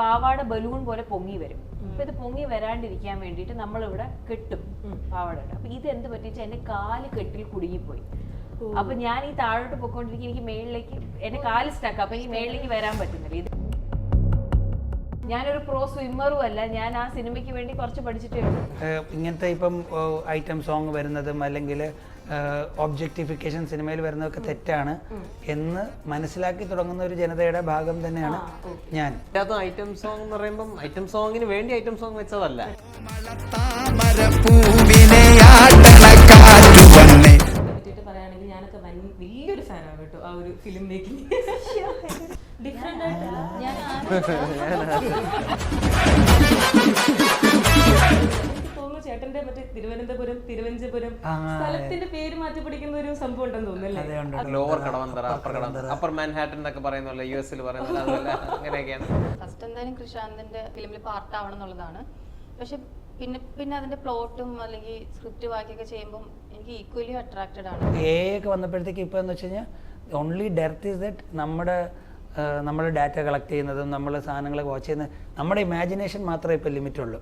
പാവാട ബലൂൺ പോലെ പൊങ്ങി വരും. അപ്പൊ ഇത് പൊങ്ങി വരാണ്ടിരിക്കാൻ വേണ്ടിയിട്ട് നമ്മളിവിടെ കെട്ടും പാവാടയുടെ. അപ്പൊ ഇത് എന്ത് പറ്റിച്ചാൽ എന്റെ കാല് കെട്ടിൽ കുടുങ്ങിപ്പോയി. അപ്പൊ ഞാൻ ഈ താഴോട്ട് പൊക്കോണ്ടിരിക്കും, എനിക്ക് മേളിലേക്ക് എന്റെ കാല് സ്റ്റക്ക്, അപ്പൊ എനിക്ക് മേളിലേക്ക് വരാൻ പറ്റുന്നില്ല. ഇത് ഞാനൊരു പ്രോ സ്വിമ്മറും അല്ല, ഞാൻ ആ സിനിമയ്ക്ക് വേണ്ടി കുറച്ച് പഠിച്ചിട്ടേ ഉള്ളൂ. ഇങ്ങനത്തെ ഇപ്പം ഐറ്റം സോങ് വരുന്നതും അല്ലെങ്കിൽ ഒബ്ജക്ടിഫിക്കേഷൻ സിനിമയിൽ വരുന്നതൊക്കെ തെറ്റാണ് എന്ന് മനസ്സിലാക്കി തുടങ്ങുന്ന ഒരു ജനതയുടെ ഭാഗം തന്നെയാണ് ഞാൻ. ഐറ്റം സോങ് എന്ന് പറയുമ്പോൾ ഐറ്റം സോങ്ങിന് വേണ്ടി ഐറ്റം സോങ് വെച്ചതല്ല. പറയുകയാണെങ്കിൽ ഞാനൊക്കെ വലിയൊരു ഫാനാണ് കേട്ടോ ആ ഒരു ഫിലിം മേക്കിംഗ്. ഡിഫറെന്റ് ആയിട്ടല്ല, എനിക്ക് തോന്നുന്നു ചേട്ടന്റെ മറ്റേ തിരുവനന്തപുരം തിരുവഞ്ചപുരം സ്ഥലത്തിന്റെ പേര് മാറ്റി പിടിക്കുന്ന ഒരു സംഭവം ഉണ്ടെന്ന് തോന്നുന്നല്ലേ? ലോവർ കടവന്തറ, അപ്പർ മാൻഹാട്ടൻ എന്നൊക്കെ പറയുന്നല്ലോ, US പറയുന്നത്. അതുപോലെ അങ്ങനെയൊക്കെയാണ്. ഫസ്റ്റ് എന്തായാലും കൃഷാന്തിന്റെ ഫിലിമിൽ പാർട്ട് ആവണം എന്നുള്ളതാണ്. പക്ഷെ പിന്നെ അതിന്റെ പ്ലോട്ടും അല്ലെങ്കിൽ സ്ക്രിപ്റ്റ് വായിക്കൊക്കെ ചെയ്യുമ്പോൾ എനിക്ക് ഈക്വലി അട്രാക്റ്റഡ് ആണ്. ഒക്കെ വന്നപ്പോഴത്തേക്ക് ഇപ്പൊ എന്ന് വെച്ച് കഴിഞ്ഞാൽ ഓൺലി ഡെർത്ത് ഈസ് ദറ്റ് നമ്മുടെ ഡാറ്റ കളക്ട് ചെയ്യുന്നതും നമ്മൾ സാധനങ്ങൾ വാച്ച് ചെയ്യുന്നത് നമ്മുടെ ഇമാജിനേഷൻ മാത്രമേ ഇപ്പോൾ ലിമിറ്റ് ഉള്ളൂ.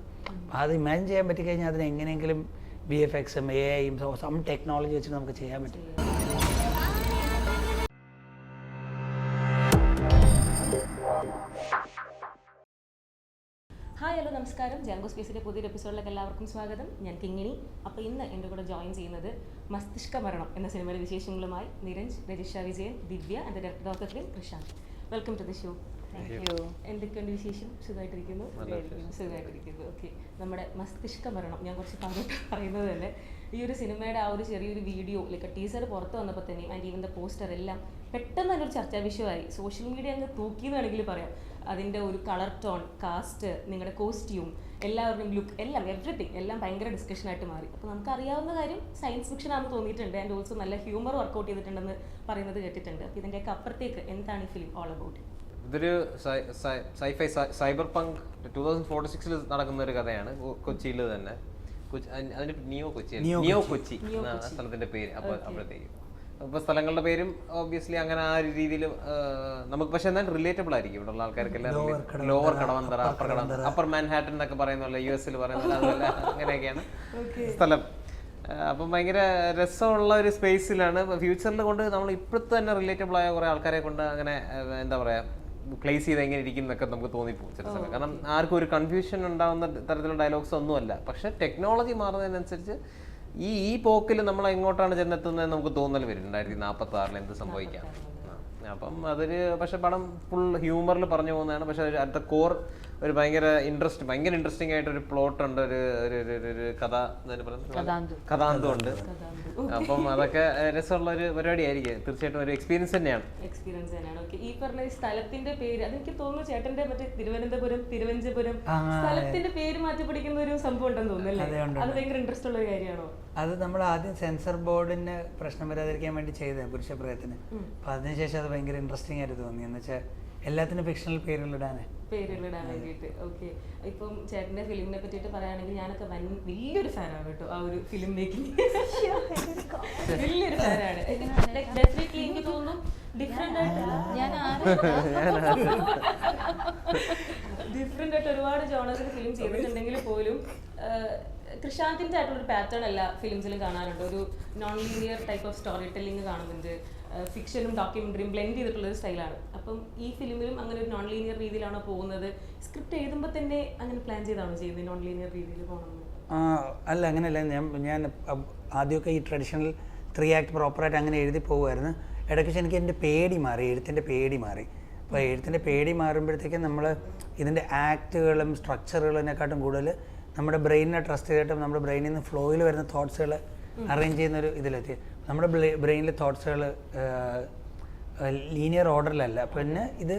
അത് ഇമാജിൻ ചെയ്യാൻ പറ്റിക്കഴിഞ്ഞാൽ അതിന് എങ്ങനെയെങ്കിലും VFXും AIയും സം ടെക്നോളജി വെച്ച് നമുക്ക് ചെയ്യാൻ പറ്റും. ഹായ്, ഹലോ, നമസ്കാരം. ജാങ്കോ സ്പേസിൻ്റെ പുതിയൊരു എപ്പിസോഡിലേക്ക് എല്ലാവർക്കും സ്വാഗതം. ഞാൻ കിങ്ങിണി. അപ്പോൾ ഇന്ന് എൻ്റെ കൂടെ ജോയിൻ ചെയ്യുന്നത് മസ്തിഷ്ക മരണം എന്ന സിനിമയുടെ വിശേഷങ്ങളുമായി Niranj, Rajisha Vijayan, Divya and director of the film Krishand. Welcome to the show. എന്തൊക്കെയുണ്ട് വിശേഷം? സുഖമായിട്ടിരിക്കുന്നു. ഓക്കെ, നമ്മുടെ മസ്തിഷ്ക മരണം ഞാൻ കുറച്ച് പറയുന്നത് തന്നെ ഈ ഒരു സിനിമയുടെ ആ ഒരു ചെറിയൊരു വീഡിയോ ലൈക്ക് ടീസർ പുറത്ത് വന്നപ്പോൾ തന്നെ ആൻഡ് ഈവൻ ദ പോസ്റ്റർ എല്ലാം പെട്ടെന്ന് തന്നെ ഒരു ചർച്ചാ വിഷയമായി. സോഷ്യൽ മീഡിയ അങ്ങ് തൂക്കിയെന്ന് വേണമെങ്കിൽ പറയാം. അതിൻ്റെ ഒരു കളർ ടോൺ, കാസ്റ്റ്, നിങ്ങളുടെ കോസ്റ്റ്യൂം, എല്ലാവരുടെയും ലുക്ക്, എല്ലാം എവറിത്തിങ് എല്ലാം ഭയങ്കര ഡിസ്കഷനായിട്ട് മാറി. അപ്പോൾ നമുക്കറിയാവുന്ന കാര്യം സയൻസ് ഫിക്ഷൻ ആണെന്ന് തോന്നിയിട്ടുണ്ട് ആൻഡ് ഓൾസോ നല്ല ഹ്യൂമർ വർക്കൗട്ട് ചെയ്തിട്ടുണ്ടെന്ന് പറയുന്നത് കേട്ടിട്ടുണ്ട്. അപ്പോൾ ഇതിൻ്റെയൊക്കെ അപ്പുറത്തേക്ക് എന്താണ് ഈ ഫിലിം ഓൾ അബൌട്ട്? ഇതൊരു സൈഫൈ സൈബർ പങ്ക് 2046 നടക്കുന്ന ഒരു കഥയാണ്. കൊച്ചിയിൽ തന്നെ. അതിന്റെ നിയോ കൊച്ചി സ്ഥലത്തിന്റെ പേര്. അപ്പോഴത്തേക്കും ഇപ്പോൾ സ്ഥലങ്ങളുടെ പേരും ഓബിയസ്ലി അങ്ങനെ ആ ഒരു രീതിയിൽ നമുക്ക് പക്ഷെ എന്നാൽ റിലേറ്റബിൾ ആയിരിക്കും ഇവിടെ ഉള്ള ആൾക്കാർക്കെല്ലാം. ലോവർ കടവന്തറ, അപ്പർ മാൻഹാട്ടൻ എന്നൊക്കെ പറയുന്നല്ലോ, US പറയുന്നത്. അതുപോലെ അങ്ങനെയൊക്കെയാണ് സ്ഥലം. അപ്പം ഭയങ്കര രസമുള്ള ഒരു സ്പേസിലാണ്. ഫ്യൂച്ചറിൽ കൊണ്ട് നമ്മൾ ഇപ്പോഴത്തെ തന്നെ റിലേറ്റബിൾ ആയ കുറേ ആൾക്കാരെ കൊണ്ട് അങ്ങനെ എന്താ പറയുക പ്ലേസ് ചെയ്ത് എങ്ങനെ ഇരിക്കും എന്നൊക്കെ നമുക്ക് തോന്നിപ്പോകും ചില സമയം. കാരണം ആർക്കും ഒരു കൺഫ്യൂഷൻ ഉണ്ടാകുന്ന തരത്തിലുള്ള ഡയലോഗ്സ് ഒന്നുമല്ല. പക്ഷെ ടെക്നോളജി മാറുന്നതിനനുസരിച്ച് ഈ പോക്കിൽ നമ്മൾ എങ്ങോട്ടാണ് ചെന്നെത്തുന്നത് നമുക്ക് തോന്നൽ വരും. 2046 എന്ത് സംഭവിക്കാം. അപ്പം അതൊരു പക്ഷെ പടം ഫുൾ ഹ്യൂമറിൽ പറഞ്ഞു പോകുന്നതാണ്. പക്ഷെ അറ്റ് ദ കോർ ഒരു ഭയങ്കര ഇൻട്രസ്റ്റിംഗ് ആയിട്ടൊരു പ്ലോട്ട് ഉണ്ട്, ഒരു കഥാന്തം ഉണ്ട്. അപ്പം അതൊക്കെ രസമുള്ള ഒരു പരിപാടി ആയിരിക്കും. തീർച്ചയായിട്ടും ഒരു എക്സ്പീരിയൻസ് തന്നെയാണ്. ഈ പറഞ്ഞ സ്ഥലത്തിന്റെ പേര് അതെനിക്ക് തോന്നുന്നു ചേട്ടന്റെ മറ്റേ തിരുവനന്തപുരം തിരുവഞ്ചപുരം സ്ഥലത്തിന്റെ പേര് മാറ്റി പിടിക്കുന്ന ഒരു സംഭവം ഉണ്ടെന്ന് തോന്നുന്നല്ലേ? അത് ഭയങ്കര ഇൻട്രസ്റ്റ് ഉള്ള ഒരു കാര്യമാണോ? അത് നമ്മൾ ആദ്യം സെൻസർ ബോർഡിന് പ്രശ്നം വരാതിരിക്കാൻ വേണ്ടി ചെയ്തത് പുരുഷപ്രയത്തിന്. അപ്പൊ അതിനുശേഷം അത് ഭയങ്കര ഇൻട്രസ്റ്റിംഗ് ആയിട്ട് തോന്നി. എന്ന് വെച്ചാൽ എല്ലാത്തിനും ഫിക്ഷണൽ പേരുകളിടാൻ വേണ്ടിയിട്ട്. ഓക്കെ, ഇപ്പം ചേട്ടന്റെ ഫിലിമിനെ പറ്റിയിട്ട് പറയുകയാണെങ്കിൽ ഞാനൊക്കെ വലിയൊരു ഫാനാണ് കേട്ടോ ആ ഒരു ഫിലിം മേക്കിംഗ്. വലിയൊരു ഫാനാണ്. ഡെഫിനറ്റ്ലി എനിക്ക് തോന്നുന്നു ഡിഫറെന്റ് ആയിട്ടല്ല, ഡിഫറെന്റ് ആയിട്ട് ഒരുപാട് ജോണറിൽ ഫിലിം ചെയ്തിട്ടുണ്ടെങ്കിൽ പോലും കൃഷാന്തിന്റെ ആയിട്ടുള്ള ഒരു പാറ്റേൺ എല്ലാ ഫിലിംസിലും കാണാറുണ്ട്. ഒരു non linear type of story telling കാണുന്നുണ്ട്. ഫിക്ഷനും ഡോക്യുമെന്ററിയും ബ്ലെൻഡ് ചെയ്തിട്ടുള്ള ഒരു സ്റ്റൈലാണ്. അപ്പം ഈ ഫിലിമിലും അങ്ങനെ ഒരു നോൺ ലീനിയർ രീതിയിലാണോ പോകുന്നത്? സ്ക്രിപ്റ്റ് എഴുതുമ്പോൾ തന്നെ അങ്ങനെ പ്ലാൻ ചെയ്താണോ ചെയ്യുന്നത് നോൺ ലീനിയർ രീതിയിൽ പോകണമെന്ന്? അല്ല, അങ്ങനെയല്ല. ഞാൻ ആദ്യമൊക്കെ ഈ ട്രഡീഷണൽ 3 ആക്ട് പ്രോപ്പറായിട്ട് അങ്ങനെ എഴുതി പോകുമായിരുന്നു. ഇടയ്ക്ക് എനിക്ക് എൻ്റെ പേടി മാറി, എഴുത്തിൻ്റെ പേടി മാറി. അപ്പോൾ എഴുത്തിൻ്റെ പേടി മാറുമ്പോഴത്തേക്കും നമ്മൾ ഇതിൻ്റെ ആക്റ്റുകളും സ്ട്രക്ചറുകളതിനെക്കാട്ടും കൂടുതൽ നമ്മുടെ ബ്രെയിനിനെ ട്രസ്റ്റ് ചെയ്തിട്ടും നമ്മുടെ ബ്രെയിനിൽ നിന്ന് ഫ്ലോയിൽ വരുന്ന തോട്ട്സുകൾ അറേഞ്ച് ചെയ്യുന്നൊരു ഇതിലെത്തി. നമ്മുടെ ബ്രെയിനിലെ തോട്ട്സുകൾ ലീനിയർ ഓർഡറിലല്ല. പിന്നെ ഇത്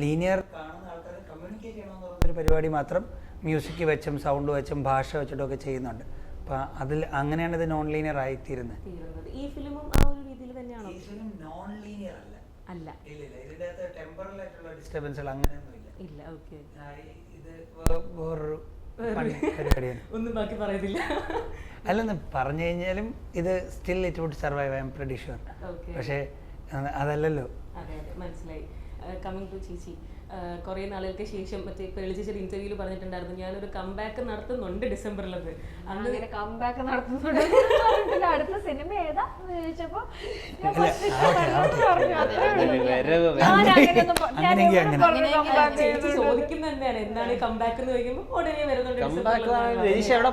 ലീനിയർ കാണുന്ന ആൾക്കാരെ കമ്മ്യൂണിക്കേറ്റ് ചെയ്യണമെന്ന് പറഞ്ഞൊരു പരിപാടി മാത്രം മ്യൂസിക് വെച്ചും സൗണ്ട് വെച്ചും ഭാഷ വെച്ചിട്ടും ഒക്കെ ചെയ്യുന്നുണ്ട്. അപ്പം അതിൽ അങ്ങനെയാണ് ഇത് നോൺ ലീനിയർ ആയിത്തീരുന്നത്. ഈ ഫിലിമും ആ ഒരു രീതിയിൽ തന്നെയാണോ? ഈ ഫിലിം നോൺ ലീനിയർ അല്ല. ഇല്ല, ഇതിൻ്റെ അകത്ത് ടെമ്പറൽ ആയിട്ടുള്ള ഡിസ്റ്റർബൻസുകൾ അങ്ങനെയൊന്നും ഇല്ല. ഓക്കെ, ഇത് വേറൊരു പരിപാടിയാണ്. ഒന്നും ബാക്കി പറയുന്നില്ല. അല്ലെന്ന് പറഞ്ഞു കഴിഞ്ഞാലും ഇത് still it would survive, I'm pretty sure. പക്ഷേ അതല്ലല്ലോ. അതെ, മനസ്സിലായി. കമ്മിങ് ടു ചേച്ചി, കുറേ നാളുകൾക്ക് ശേഷം മറ്റേ പേളിച്ചൊരു ഇന്റർവ്യൂവിൽ പറഞ്ഞിട്ടുണ്ടായിരുന്നു ഞാനൊരു കംബാക്ക് നടത്തുന്നുണ്ട് ഡിസംബറിലത്. അങ്ങനെ കംബാക്ക് നടത്തുന്നുണ്ട്. അടുത്ത സിനിമ ഏതാ എന്ന് ചോദിച്ചപ്പോ ഞാൻ first പറഞ്ഞു. അത്രേ ഉള്ളൂ. ഞാൻ അങ്ങനെയൊന്നും ഞാൻ എവിടെ പറഞ്ഞു comeback ചേച്ചി ചോദിക്കുന്നത് തന്നെയാണ് എന്താണ് കംബാക്ക് എന്ന് ചോദിക്കുമ്പോൾ ഉടനെ വരുന്നുണ്ട് രജിഷ എവിടെ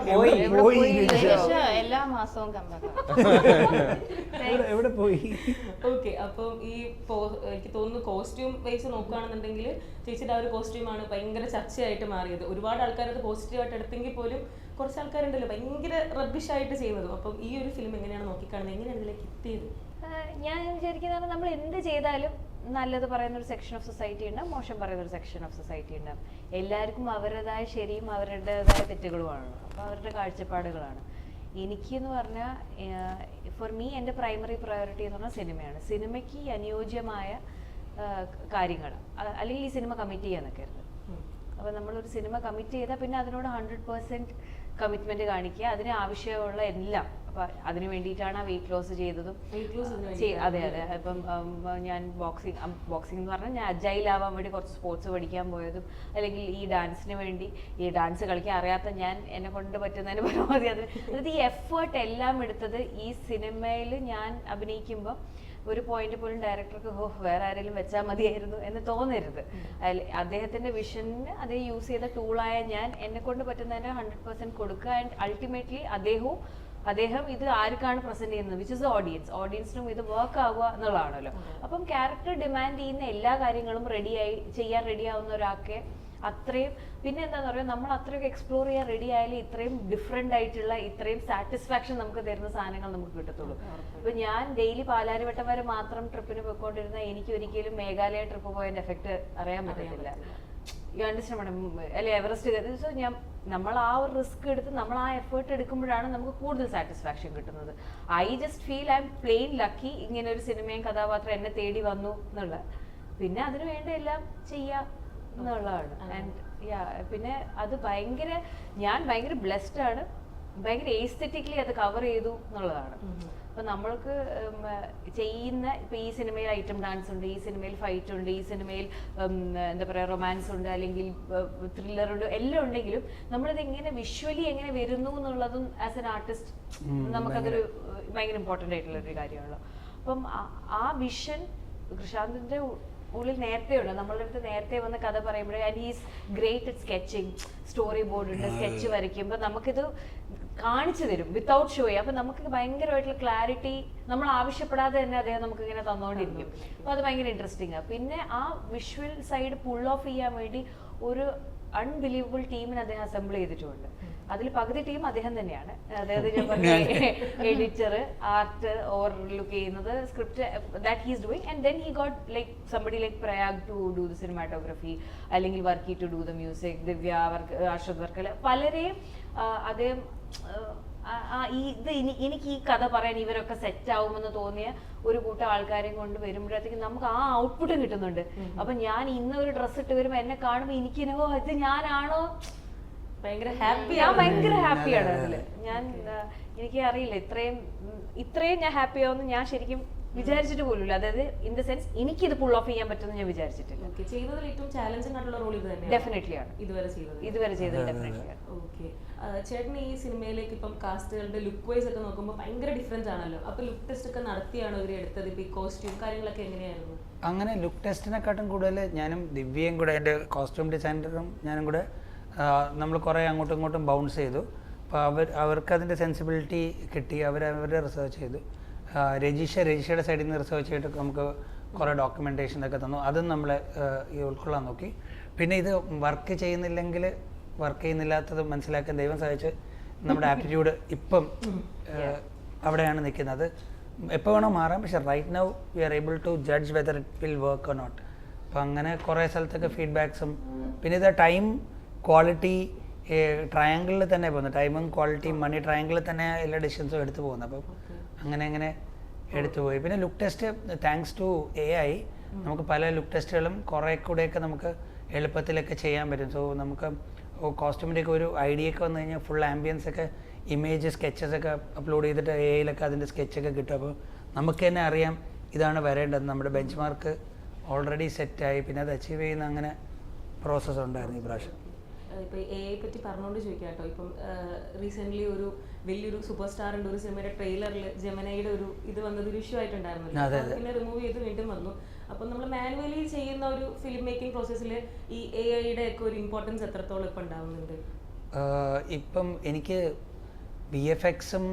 പോയി? രജിഷ എല്ലാ മാസവും കമ്പാക്ക്. എവിടെ പോയി? ഓക്കെ. അപ്പം ഈ എനിക്ക് തോന്നുന്നു കോസ്റ്റ്യൂം വൈസ് നോക്കുകയാണെന്നുണ്ടെങ്കിൽ ചേച്ചിയുടെ ആ ഒരു കോസ്റ്റ്യൂമാണ് ഭയങ്കര ചർച്ചയായിട്ട് മാറിയത്. ഒരുപാട് ആൾക്കാരത് പോസിറ്റീവായിട്ട് എടുത്തെങ്കിൽ പോലും കുറച്ച് ആൾക്കാരുണ്ടല്ലോ ഭയങ്കര റബ്ബിഷായിട്ട് ചെയ്യുന്നതും. അപ്പം ഈ ഒരു ഫിലിം എങ്ങനെയാണ് നോക്കിക്കാണുന്നത്, എങ്ങനെയാണ് ഇതിലേക്ക് എത്തിയത്? ഞാൻ വിചാരിക്കുന്നത് നമ്മൾ എന്ത് ചെയ്താലും നല്ലത് പറയുന്ന ഒരു സെക്ഷൻ ഓഫ് സൊസൈറ്റി ഉണ്ടാവും, മോശം പറയുന്ന ഒരു സെക്ഷൻ ഓഫ് സൊസൈറ്റി ഉണ്ടാവും. എല്ലാവർക്കും അവരുടേതായ ശരിയും അവരുടേതായ തെറ്റുകളുമാണ്, അപ്പോൾ അവരുടെ കാഴ്ചപ്പാടുകളാണ്. എനിക്കെന്ന് പറഞ്ഞാൽ ഫോർ മീ എൻ്റെ പ്രൈമറി പ്രയോറിറ്റി എന്ന് പറഞ്ഞാൽ സിനിമയാണ്. സിനിമയ്ക്ക് അനുയോജ്യമായ കാര്യങ്ങൾ, അല്ലെങ്കിൽ ഈ സിനിമ കമ്മിറ്റ് ചെയ്യാൻ നിൽക്കരുത്. അപ്പോൾ നമ്മളൊരു സിനിമ കമ്മിറ്റ് ചെയ്താൽ പിന്നെ അതിനോട് 100% കമ്മിറ്റ്മെൻറ്റ് കാണിക്കുക, അതിന് ആവശ്യമുള്ള എല്ലാം. അപ്പം അതിന് വേണ്ടിയിട്ടാണ് ആ വെയിറ്റ് ലോസ് ചെയ്തതും. അതെ അതെ. ഇപ്പം ഞാൻ ബോക്സിംഗ് എന്ന് പറഞ്ഞാൽ ഞാൻ അജൈലാവാൻ വേണ്ടി കുറച്ച് സ്പോർട്സ് പഠിക്കാൻ പോയതും, അല്ലെങ്കിൽ ഈ ഡാൻസിന് വേണ്ടി ഈ ഡാൻസ് കളിക്കാൻ അറിയാത്ത ഞാൻ എന്നെ കൊണ്ട് പറ്റുന്നതിന് പരമാവധി അതായത് ഈ എഫേർട്ട് എല്ലാം എടുത്തത് ഈ സിനിമയിൽ ഞാൻ അഭിനയിക്കുമ്പോൾ ഒരു പോയിന്റ് പോലും ഡയറക്ടർക്ക് വേറെ ആരെങ്കിലും വെച്ചാൽ മതിയായിരുന്നു എന്ന് തോന്നരുത്. അദ്ദേഹത്തിന്റെ വിഷന് അതേ യൂസ് ചെയ്ത ടൂളായ ഞാൻ എന്നെ കൊണ്ട് പറ്റുന്നതിന് 100% കൊടുക്കുക. ആൻഡ് അൾട്ടിമേറ്റ്ലി അദ്ദേഹം ഇത് ആർക്കാണ് പ്രസന്റ് ചെയ്യുന്നത്, വിച്ച് ഇസ് ഓഡിയൻസിനും ഇത് വർക്ക് ആവുക എന്നുള്ളതാണല്ലോ. അപ്പം ക്യാരക്ടർ ഡിമാൻഡ് ചെയ്യുന്ന എല്ലാ കാര്യങ്ങളും ചെയ്യാൻ റെഡിയാവുന്ന ഒരാൾക്ക് അത്രയും, പിന്നെ എന്താണെന്ന് പറയുക, നമ്മൾ അത്രയൊക്കെ എക്സ്പ്ലോർ ചെയ്യാൻ റെഡി ആയാലും ഇത്രയും ഡിഫറെൻ്റ് ആയിട്ടുള്ള ഇത്രയും സാറ്റിസ്ഫാക്ഷൻ നമുക്ക് തരുന്ന സാധനങ്ങൾ നമുക്ക് കിട്ടത്തുള്ളൂ. ഇപ്പം ഞാൻ ഡെയിലി പാലാരിവട്ടം വരെ മാത്രം ട്രിപ്പിന് പോയിക്കൊണ്ടിരുന്ന എനിക്ക് ഒരിക്കലും മേഘാലയ ട്രിപ്പ് പോയതിൻ്റെ എഫക്റ്റ് അറിയാൻ പറ്റത്തില്ല. You understand madam? അല്ലെ എവറസ്റ്റ്. സോ നമ്മൾ ആ ഒരു റിസ്ക് എടുത്ത് നമ്മൾ ആ എഫേർട്ട് എടുക്കുമ്പോഴാണ് നമുക്ക് കൂടുതൽ സാറ്റിസ്ഫാക്ഷൻ കിട്ടുന്നത്. I just feel I'm plain lucky ഇങ്ങനെ ഒരു സിനിമയും കഥാപാത്രം എന്നെ തേടി വന്നു എന്നുള്ള, പിന്നെ അതിനു വേണ്ട എല്ലാം ചെയ്യാം എന്നുള്ളതാണ്. ആൻഡ് പിന്നെ അത് ഞാൻ ഭയങ്കര ബ്ലെസ്ഡ് ആണ്, ഭയങ്കര എസ്തെറ്റിക്കലി അത് കവർ ചെയ്തു എന്നുള്ളതാണ്. അപ്പൊ നമ്മൾക്ക് ചെയ്യുന്ന ഇപ്പൊ ഈ സിനിമയിൽ ഐറ്റം ഡാൻസ് ഉണ്ട്, ഈ സിനിമയിൽ ഫൈറ്റ് ഉണ്ട്, ഈ സിനിമയിൽ എന്താ പറയാ റൊമാൻസ് ഉണ്ട്, അല്ലെങ്കിൽ ത്രില്ലർ ഉണ്ട്, എല്ലാം ഉണ്ടെങ്കിലും നമ്മളിത് എങ്ങനെ വിഷ്വലി എങ്ങനെ വരുന്നു എന്നുള്ളതും ആസ് എൻ ആർട്ടിസ്റ്റ് നമുക്കതൊരു ഭയങ്കര ഇമ്പോർട്ടൻ്റ് ആയിട്ടുള്ള ഒരു കാര്യമാണല്ലോ. അപ്പം ആ വിഷൻ കൃഷാന്തിന്റെ ഉള്ളിൽ നേരത്തെ ഉണ്ട്. നമ്മളുടെ അടുത്ത് നേരത്തെ വന്ന് കഥ പറയുമ്പോഴേ, and he's great at sketching, story board ഉണ്ട്, സ്കെച്ച് വരയ്ക്കുമ്പോൾ നമുക്കിത് കാണിച്ചു തരും വിത്തൗട്ട് ഷോയും. അപ്പം നമുക്ക് ഭയങ്കരമായിട്ടുള്ള ക്ലാരിറ്റി നമ്മൾ ആവശ്യപ്പെടാതെ തന്നെ അദ്ദേഹം നമുക്ക് ഇങ്ങനെ തന്നുകൊണ്ടിരിക്കും. അപ്പോൾ അത് ഭയങ്കര ഇൻട്രസ്റ്റിംഗ് ആണ്. പിന്നെ ആ വിഷ്വൽ സൈഡ് പുൾ ഓഫ് ചെയ്യാൻ വേണ്ടി ഒരു അൺബിലീവബിൾ ടീമിന് അദ്ദേഹം അസംബിൾ ചെയ്തിട്ടുണ്ട്. അതിൽ പകുതി ടീം അദ്ദേഹം തന്നെയാണ്. അതായത് ഞാൻ പറഞ്ഞ എഡിറ്റർ, ആർട്ട് ഓർ ലുക്ക് ചെയ്യുന്നത്, script that he's doing. And then he got like somebody like Prayag to do the cinematography, അല്ലെങ്കിൽ Varkey to do the music, Divya work, Ashwath Varkala, പലരെയും അദ്ദേഹം എനിക്ക് ഈ കഥ പറയാൻ ഇവരൊക്കെ സെറ്റ് ആവുമെന്ന് തോന്നിയ ഒരു കൂട്ടം ആൾക്കാരെയും കൊണ്ട് വരുമ്പോഴത്തേക്കും നമുക്ക് ആ ഔട്ട്പുട്ട് കിട്ടുന്നുണ്ട്. അപ്പൊ ഞാൻ ഇന്നൊരു ഡ്രസ്സ് ഇട്ട് വരുമ്പോ എന്നെ കാണുമ്പോ എനിക്കിനോ ഇത് ഞാനാണോ, ഭയങ്കര ഹാപ്പി. ഞാൻ ഭയങ്കര ഹാപ്പിയാണ് അതില്. എനിക്ക് അറിയില്ല ഇത്രയും ഞാൻ ഹാപ്പി ആവുമെന്ന് ഞാൻ ശരിക്കും വിചാരിച്ചിട്ട് പോലുമില്ല. അതായത് ഇൻ ദ സെൻസ് എനിക്കിത് പുൾ ഓഫ് ചെയ്യാൻ പറ്റുമെന്ന് ഞാൻ വിചാരിച്ചിട്ടില്ല. ചെയ്തതിൽ ഏറ്റവും ചാലഞ്ചിങ് ആയിട്ടുള്ള റോൾ ഇത് തന്നെ ഡെഫിനറ്റ്ലി ആണ് ഇതുവരെ ചെയ്തത്. ഡെഫിനറ്റ്ലി ആണ്. ഓക്കെ. ചേട്ടന് ഈ സിനിമയിലേക്ക് ഇപ്പം കാസ്റ്റുകളുടെ ലുക്ക് വൈസ് ഒക്കെ നോക്കുമ്പോൾ ഭയങ്കര ഡിഫറൻസ് ആണല്ലോ. അപ്പൊ ലുക്ക് ടെസ്റ്റ് ഒക്കെ നടത്തിയാണോ ഇവർ എടുത്തത്? ഇപ്പൊ ഈ കോസ്റ്റ്യൂം കാര്യങ്ങളൊക്കെ എങ്ങനെയായിരുന്നു? അങ്ങനെ ലുക്ക് ടെസ്റ്റിനെക്കാട്ടും കൂടുതൽ ഞാനും ദിവ്യയും കൂടെ, എൻ്റെ കോസ്റ്റ്യൂം ഡിസൈനറും ഞാനും കൂടെ നമ്മൾ കുറേ അങ്ങോട്ടും ഇങ്ങോട്ടും ബൗൺസ് ചെയ്തു. അപ്പോൾ അവർക്ക് അതിൻ്റെ സെൻസിബിലിറ്റി കിട്ടി, അവരുടെ റിസർച്ച് ചെയ്തു. രജിഷയുടെ സൈഡിൽ നിന്ന് റിസർച്ച് ചെയ്തിട്ട് നമുക്ക് കുറേ ഡോക്യുമെൻറ്റേഷൻ ഒക്കെ തന്നു. അതും നമ്മളെ ഉൾക്കൊള്ളാൻ നോക്കി. പിന്നെ ഇത് വർക്ക് ചെയ്യുന്നില്ലാത്തത് മനസ്സിലാക്കാൻ ദൈവം സഹായിച്ച് നമ്മുടെ ആപ്റ്റിറ്റ്യൂഡ് ഇപ്പം അവിടെയാണ് നിൽക്കുന്നത്. എപ്പോൾ വേണോ മാറാം, പക്ഷേ right now we are able to judge whether it will work or not. അപ്പം അങ്ങനെ കുറേ സ്ഥലത്തൊക്കെ ഫീഡ്ബാക്സും, പിന്നെ ഇത് ടൈം ക്വാളിറ്റി ട്രയാങ്കിളിൽ തന്നെ പോകുന്നത്, ടൈമും ക്വാളിറ്റിയും മണി ട്രയാങ്കിളിൽ തന്നെ എല്ലാ ഡിസിഷൻസും എടുത്തു പോകുന്നത്. അപ്പം അങ്ങനെ എടുത്തുപോയി. പിന്നെ look test thanks to AI നമുക്ക് പല ലുക്ക് ടെസ്റ്റുകളും കുറേ കൂടെയൊക്കെ നമുക്ക് എളുപ്പത്തിലൊക്കെ ചെയ്യാൻ പറ്റും. സോ നമുക്ക് കോസ്റ്റ്യൂമിൻ്റെയൊക്കെ ഒരു ഐഡിയ ഒക്കെ വന്നു കഴിഞ്ഞാൽ ഫുൾ ആംബിയൻസ് ഒക്കെ ഇമേജ് സ്കെച്ചസ് ഒക്കെ അപ്ലോഡ് ചെയ്തിട്ട് AI-ലൊക്കെ അതിൻ്റെ സ്കെച്ചൊക്കെ കിട്ടും. അപ്പോൾ നമുക്ക് തന്നെ അറിയാം ഇതാണ് വരേണ്ടത്. നമ്മുടെ ബെഞ്ച് മാർക്ക് ഓൾറെഡി സെറ്റായി, പിന്നെ അത് അച്ചീവ് ചെയ്യുന്ന അങ്ങനെ പ്രോസസ്സ് ഉണ്ടായിരുന്നു ഈ പ്രാവശ്യം. ഇപ്പോൾ എ ഐ പറ്റി പറഞ്ഞുകൊണ്ട് ചോദിക്കാം കേട്ടോ. ഇപ്പം റീസെൻ്റ്ലി ഒരു വലിയൊരു സൂപ്പർ സ്റ്റാറിൻ്റെ ഒരു സിനിമയുടെ ട്രെയിലറിൽ ജെമിനയുടെ ഒരു ഇത് വന്നത് ഒരു ഇഷ്യൂ ആയിട്ടുണ്ടായിരുന്നല്ലോ. പിന്നെ റിമൂവ് ചെയ്ത് വീണ്ടും വന്നു. അപ്പം നമ്മൾ മാനുവലി ചെയ്യുന്ന ഒരു ഫിലിം മേക്കിംഗ് പ്രോസസ്സിൽ ഈ എ ഐയുടെ ഒക്കെ ഒരു ഇമ്പോർട്ടൻസ് എത്രത്തോളം ഇപ്പം ഉണ്ടാവുന്നുണ്ട്? ഇപ്പം എനിക്ക് VFX-ഉം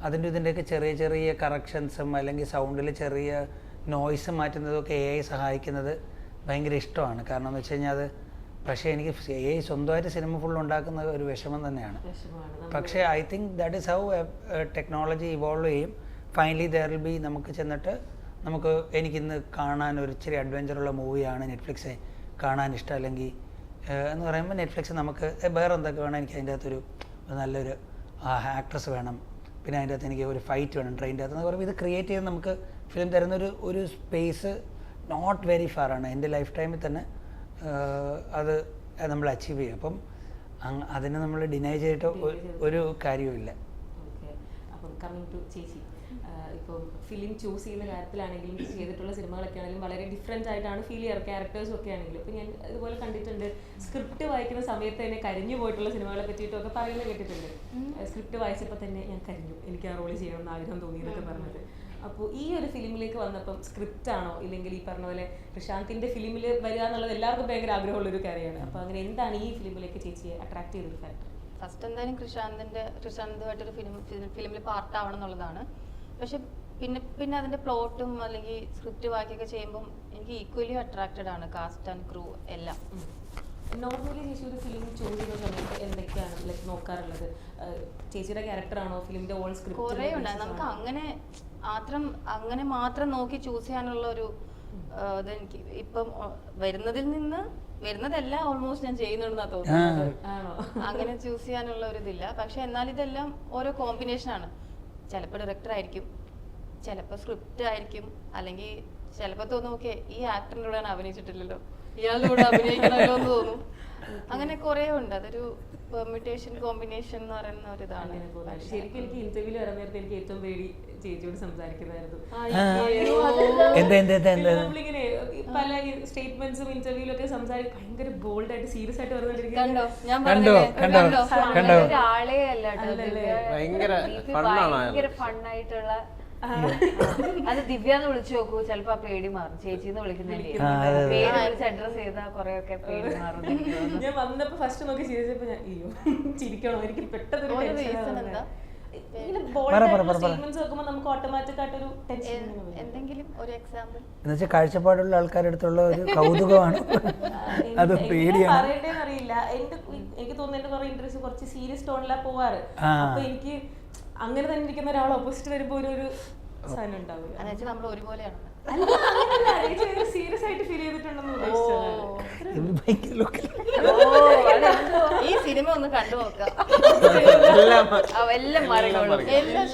അതിൻ്റെ ഇതിൻ്റെയൊക്കെ ചെറിയ ചെറിയ കറക്ഷൻസും അല്ലെങ്കിൽ സൗണ്ടിൽ ചെറിയ നോയ്സ് മാറ്റുന്നതൊക്കെ AI സഹായിക്കുന്നത് ഭയങ്കര ഇഷ്ടമാണ്. കാരണം എന്ന് വെച്ച് കഴിഞ്ഞാൽ അത്, പക്ഷേ എനിക്ക് AI സ്വന്തമായിട്ട് സിനിമ ഫുൾ ഉണ്ടാക്കുന്ന ഒരു വിഷമം തന്നെയാണ്. പക്ഷേ I think that is how technology evolve ചെയ്യും. ഫൈനലി ദർ വിൽ ബി, നമുക്ക് ചെന്നിട്ട് നമുക്ക് എനിക്കിന്ന് കാണാൻ ഒരു ഇച്ചിരി അഡ്വഞ്ചറുള്ള മൂവിയാണ് നെറ്റ്ഫ്ലിക്സ് കാണാൻ ഇഷ്ടം, അല്ലെങ്കിൽ എന്ന് പറയുമ്പോൾ നെറ്റ്ഫ്ലിക്സ് നമുക്ക് വേറെ എന്തൊക്കെ വേണം, എനിക്ക് അതിൻ്റെ അകത്തൊരു നല്ലൊരു ആക്ട്രസ് വേണം, പിന്നെ അതിൻ്റെ അകത്ത് എനിക്ക് ഒരു ഫൈറ്റ് വേണം ട്രെയിനിൻ്റെ അകത്ത് എന്ന് പറയുമ്പോൾ ഇത് ക്രിയേറ്റ് ചെയ്ത് നമുക്ക് ഫിലിം തരുന്നൊരു ഒരു സ്പേസ് നോട്ട് വെരി ഫാർ ആണ്. എൻ്റെ ലൈഫ് ടൈമിൽ തന്നെ അത് നമ്മൾ അച്ചീവ് ചെയ്യും. അപ്പം അതിനെ നമ്മൾ ഡിനൈ ചെയ്തിട്ട് ഒരു കാര്യവുമില്ല. ഓക്കെ, അപ്പം കമ്മിങ് ടു ചേച്ചി, ഇപ്പോൾ ഫിലിം ചൂസ് ചെയ്യുന്ന കാര്യത്തിലാണെങ്കിലും ചെയ്തിട്ടുള്ള സിനിമകളൊക്കെ ആണെങ്കിലും വളരെ ഡിഫറെൻ്റ് ആയിട്ടാണ് ഫീൽ ചെയ്യാറ്, ക്യാരക്ടേഴ്സും ഒക്കെ ആണെങ്കിലും. ഇപ്പോൾ ഞാൻ ഇതുപോലെ കണ്ടിട്ടുണ്ട്, സ്ക്രിപ്റ്റ് വായിക്കുന്ന സമയത്ത് തന്നെ കരിഞ്ഞു പോയിട്ടുള്ള സിനിമകളെ പറ്റിയിട്ടും ഒക്കെ പറയുന്നത് കേട്ടിട്ടുണ്ട്. സ്ക്രിപ്റ്റ് വായിച്ചപ്പോൾ തന്നെ ഞാൻ കരിഞ്ഞു, എനിക്ക് ആ റോള് ചെയ്യണം എന്ന് ആഗ്രഹം തോന്നി എന്നൊക്കെ പറഞ്ഞത്. അപ്പോൾ ഈ ഒരു ഫിലിമിലേക്ക് വന്നപ്പം സ്ക്രിപ്റ്റ് ആണോ, ഇല്ലെങ്കിൽ ഈ പറഞ്ഞ പോലെ പ്രശാന്തിൻ്റെ ഫിലിമിൽ വരിക എന്നുള്ളത് എല്ലാവർക്കും ഭയങ്കര ആഗ്രഹമുള്ളൊരു കാര്യമാണ്. അപ്പോൾ അങ്ങനെ എന്താണ് ഈ ഫിലിമിലേക്ക് ചേച്ചിയെ അട്രാക്ട് ചെയ്തൊരു ഫാക്ടർ? ഫസ്റ്റ് എന്തായാലും കൃഷാന്തുമായിട്ടൊരു ഫിലിമിൽ പാർട്ടാവണം എന്നുള്ളതാണ്. പക്ഷെ പിന്നെ അതിന്റെ പ്ലോട്ടും അല്ലെങ്കിൽ സ്ക്രിപ്റ്റ് വായിക്കൊക്കെ ചെയ്യുമ്പം എനിക്ക് ഈക്വലി അട്രാക്റ്റഡ് ആണ് കാസ്റ്റ് ആൻഡ് ക്രൂ എല്ലാം. നോർമലി ചേച്ചി ഒരു ഫിലിം ചൂസ് ചെയ്യുന്ന സമയത്ത് എന്തൊക്കെയാണ് ലൈക്ക് നോക്കാറുള്ളത്? ചേച്ചിയുടെ ക്യാരക്ടറാണോ, ഫിലിമിന്റെ ഓൾ സ്ക്രിപ്റ്റ്? കുറേ ഉണ്ട്. നമുക്ക് അങ്ങനെ മാത്രം നോക്കി ചൂസ് ചെയ്യാനുള്ള ഒരു ഇതെനിക്ക് ഇപ്പം വരുന്നതെല്ലാം ഓൾമോസ്റ്റ് ഞാൻ ചെയ്യുന്നുണ്ടെന്നാ തോന്നുന്നത്. അങ്ങനെ ചൂസ് ചെയ്യാനുള്ള ഒരു ഇതില്ല. പക്ഷെ എന്നാൽ ഇതെല്ലാം ഓരോ കോമ്പിനേഷനാണ്. ചിലപ്പോൾ ഡയറക്ടർ ആയിരിക്കും, ചിലപ്പോൾ സ്ക്രിപ്റ്റ് ആയിരിക്കും, അല്ലെങ്കിൽ ചിലപ്പോൾ തോന്നും ഓക്കെ ഈ ആക്ടറിൻ്റെ കൂടെയാണ് അഭിനയിച്ചിട്ടില്ലല്ലോ, ഇയാളുടെ കൂടെ അഭിനയിക്കണമല്ലോ എന്ന് തോന്നും. അങ്ങനെ കുറേ ഉണ്ട്. അതൊരു പെർമ്യൂട്ടേഷൻ കോമ്പിനേഷൻ എന്ന് പറയുന്ന ഒരു ഇതാണ്. ശരിക്കും എനിക്ക് ഇന്റർവ്യൂവിൽ വരാൻ നേരത്തെ എനിക്ക് ഏറ്റവും പേടി ചേച്ചിയോട് സംസാരിക്കുന്നതായിരുന്നു. നമ്മളിങ്ങനെ പല സ്റ്റേറ്റ്മെന്റ്സും ഇന്റർവ്യൂലൊക്കെ സംസാരിക്കും, ഭയങ്കര ബോൾഡ് ആയിട്ട് സീരിയസ് ആയിട്ട് കണ്ടോ ഞാൻ ഒരാളെ അല്ല, ഭയങ്കര ഫണ്ണായിട്ടുള്ള. അത് ദിവ്യാന്ന് വിളിച്ചു നോക്കൂ, ചിലപ്പോ ആ പേടി മാറും. ചേച്ചിന്ന് വിളിക്കുന്നില്ലേ, പേര് വിളിച്ച് അഡ്രസ് ചെയ്താൽ കുറെ ഒക്കെ പേടി മാറും. ഞാൻ വന്നപ്പോ ഫസ്റ്റ് നോക്കി ചിരിച്ചപ്പോ ഞാൻ അയ്യോ ചിരിക്കണോ, എനിക്ക് പെട്ടെന്ന് നമുക്ക് ഓട്ടോമാറ്റിക് ആയിട്ടൊരു എന്തെങ്കിലും ഒരു എക്സാമ്പിൾ എന്നുവെച്ചാൽ കാഴ്ചപ്പാടുള്ള ആൾക്കാരുടെ അടുത്തുള്ള ഒരു കൗതുകമാണ്, അത് പേടിയാണ്. പറയണ്ടേന്ന് അറിയില്ല. എനിക്ക് തോന്നുന്നു എന്റെ കുറെ ഇന്റർവ്യൂസ് കുറച്ച് സീരിയസ് ടോണിലാ പോവാറ്. അപ്പൊ എനിക്ക് അങ്ങനെ തന്നെ ഇരിക്കുന്ന ഒരാൾ ഓപ്പോസിറ്റ് വരുമ്പോ ഒരു സാധനം ഉണ്ടാവില്ല. നമ്മൾ ഒരുപോലെയാണ്. സീരിയസ് ആയിട്ട് ഫീൽ ചെയ്തിട്ടുണ്ടെന്ന് ഈ സിനിമ ഒന്ന് കണ്ടു നോക്കാം, എല്ലാം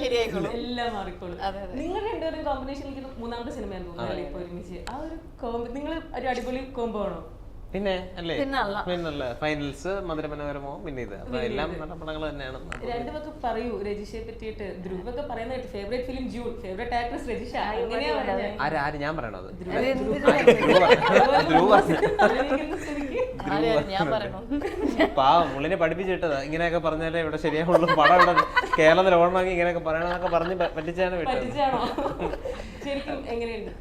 ശരിയായിക്കോളും, എല്ലാം മാറിക്കോളും. നിങ്ങൾ രണ്ടുപേരും കോമ്പിനേഷൻ മൂന്നാമത്തെ സിനിമയാന്ന് തോന്നുന്നു ഇപ്പൊ ഒരുമിച്ച്. ആ ഒരു നിങ്ങൾ ഒരു അടിപൊളി കോംബോ ആണോ? പിന്നെ അല്ലേ, പിന്നല്ല ഫൈനൽസ്, മധുരമനോരമോ, പിന്നെ ഇത് എല്ലാം നല്ല പടങ്ങൾ തന്നെയാണ്. രണ്ടുപേർക്ക് പറയൂ രജിഷയെ പറ്റിയിട്ട്. ധ്രുവൊക്കെ പറയുന്നത് favourite film June, favourite actress Rajisha, എങ്ങനെയാ ആര് ഞാൻ പറയണത്? പാവം പുള്ളിനെ പഠിപ്പിച്ചിട്ടതാ, ഇങ്ങനെയൊക്കെ പറഞ്ഞാലേ ഇവിടെ ശരിയാവുള്ളൂ, പടം ഇവിടെ കേരളത്തിൽ ഓണമാക്കി ഇങ്ങനെയൊക്കെ പറയണമെന്നൊക്കെ പറഞ്ഞ് പറ്റിച്ചാണ് വിട്ടത്. ശരിക്കും എങ്ങനെയുണ്ട്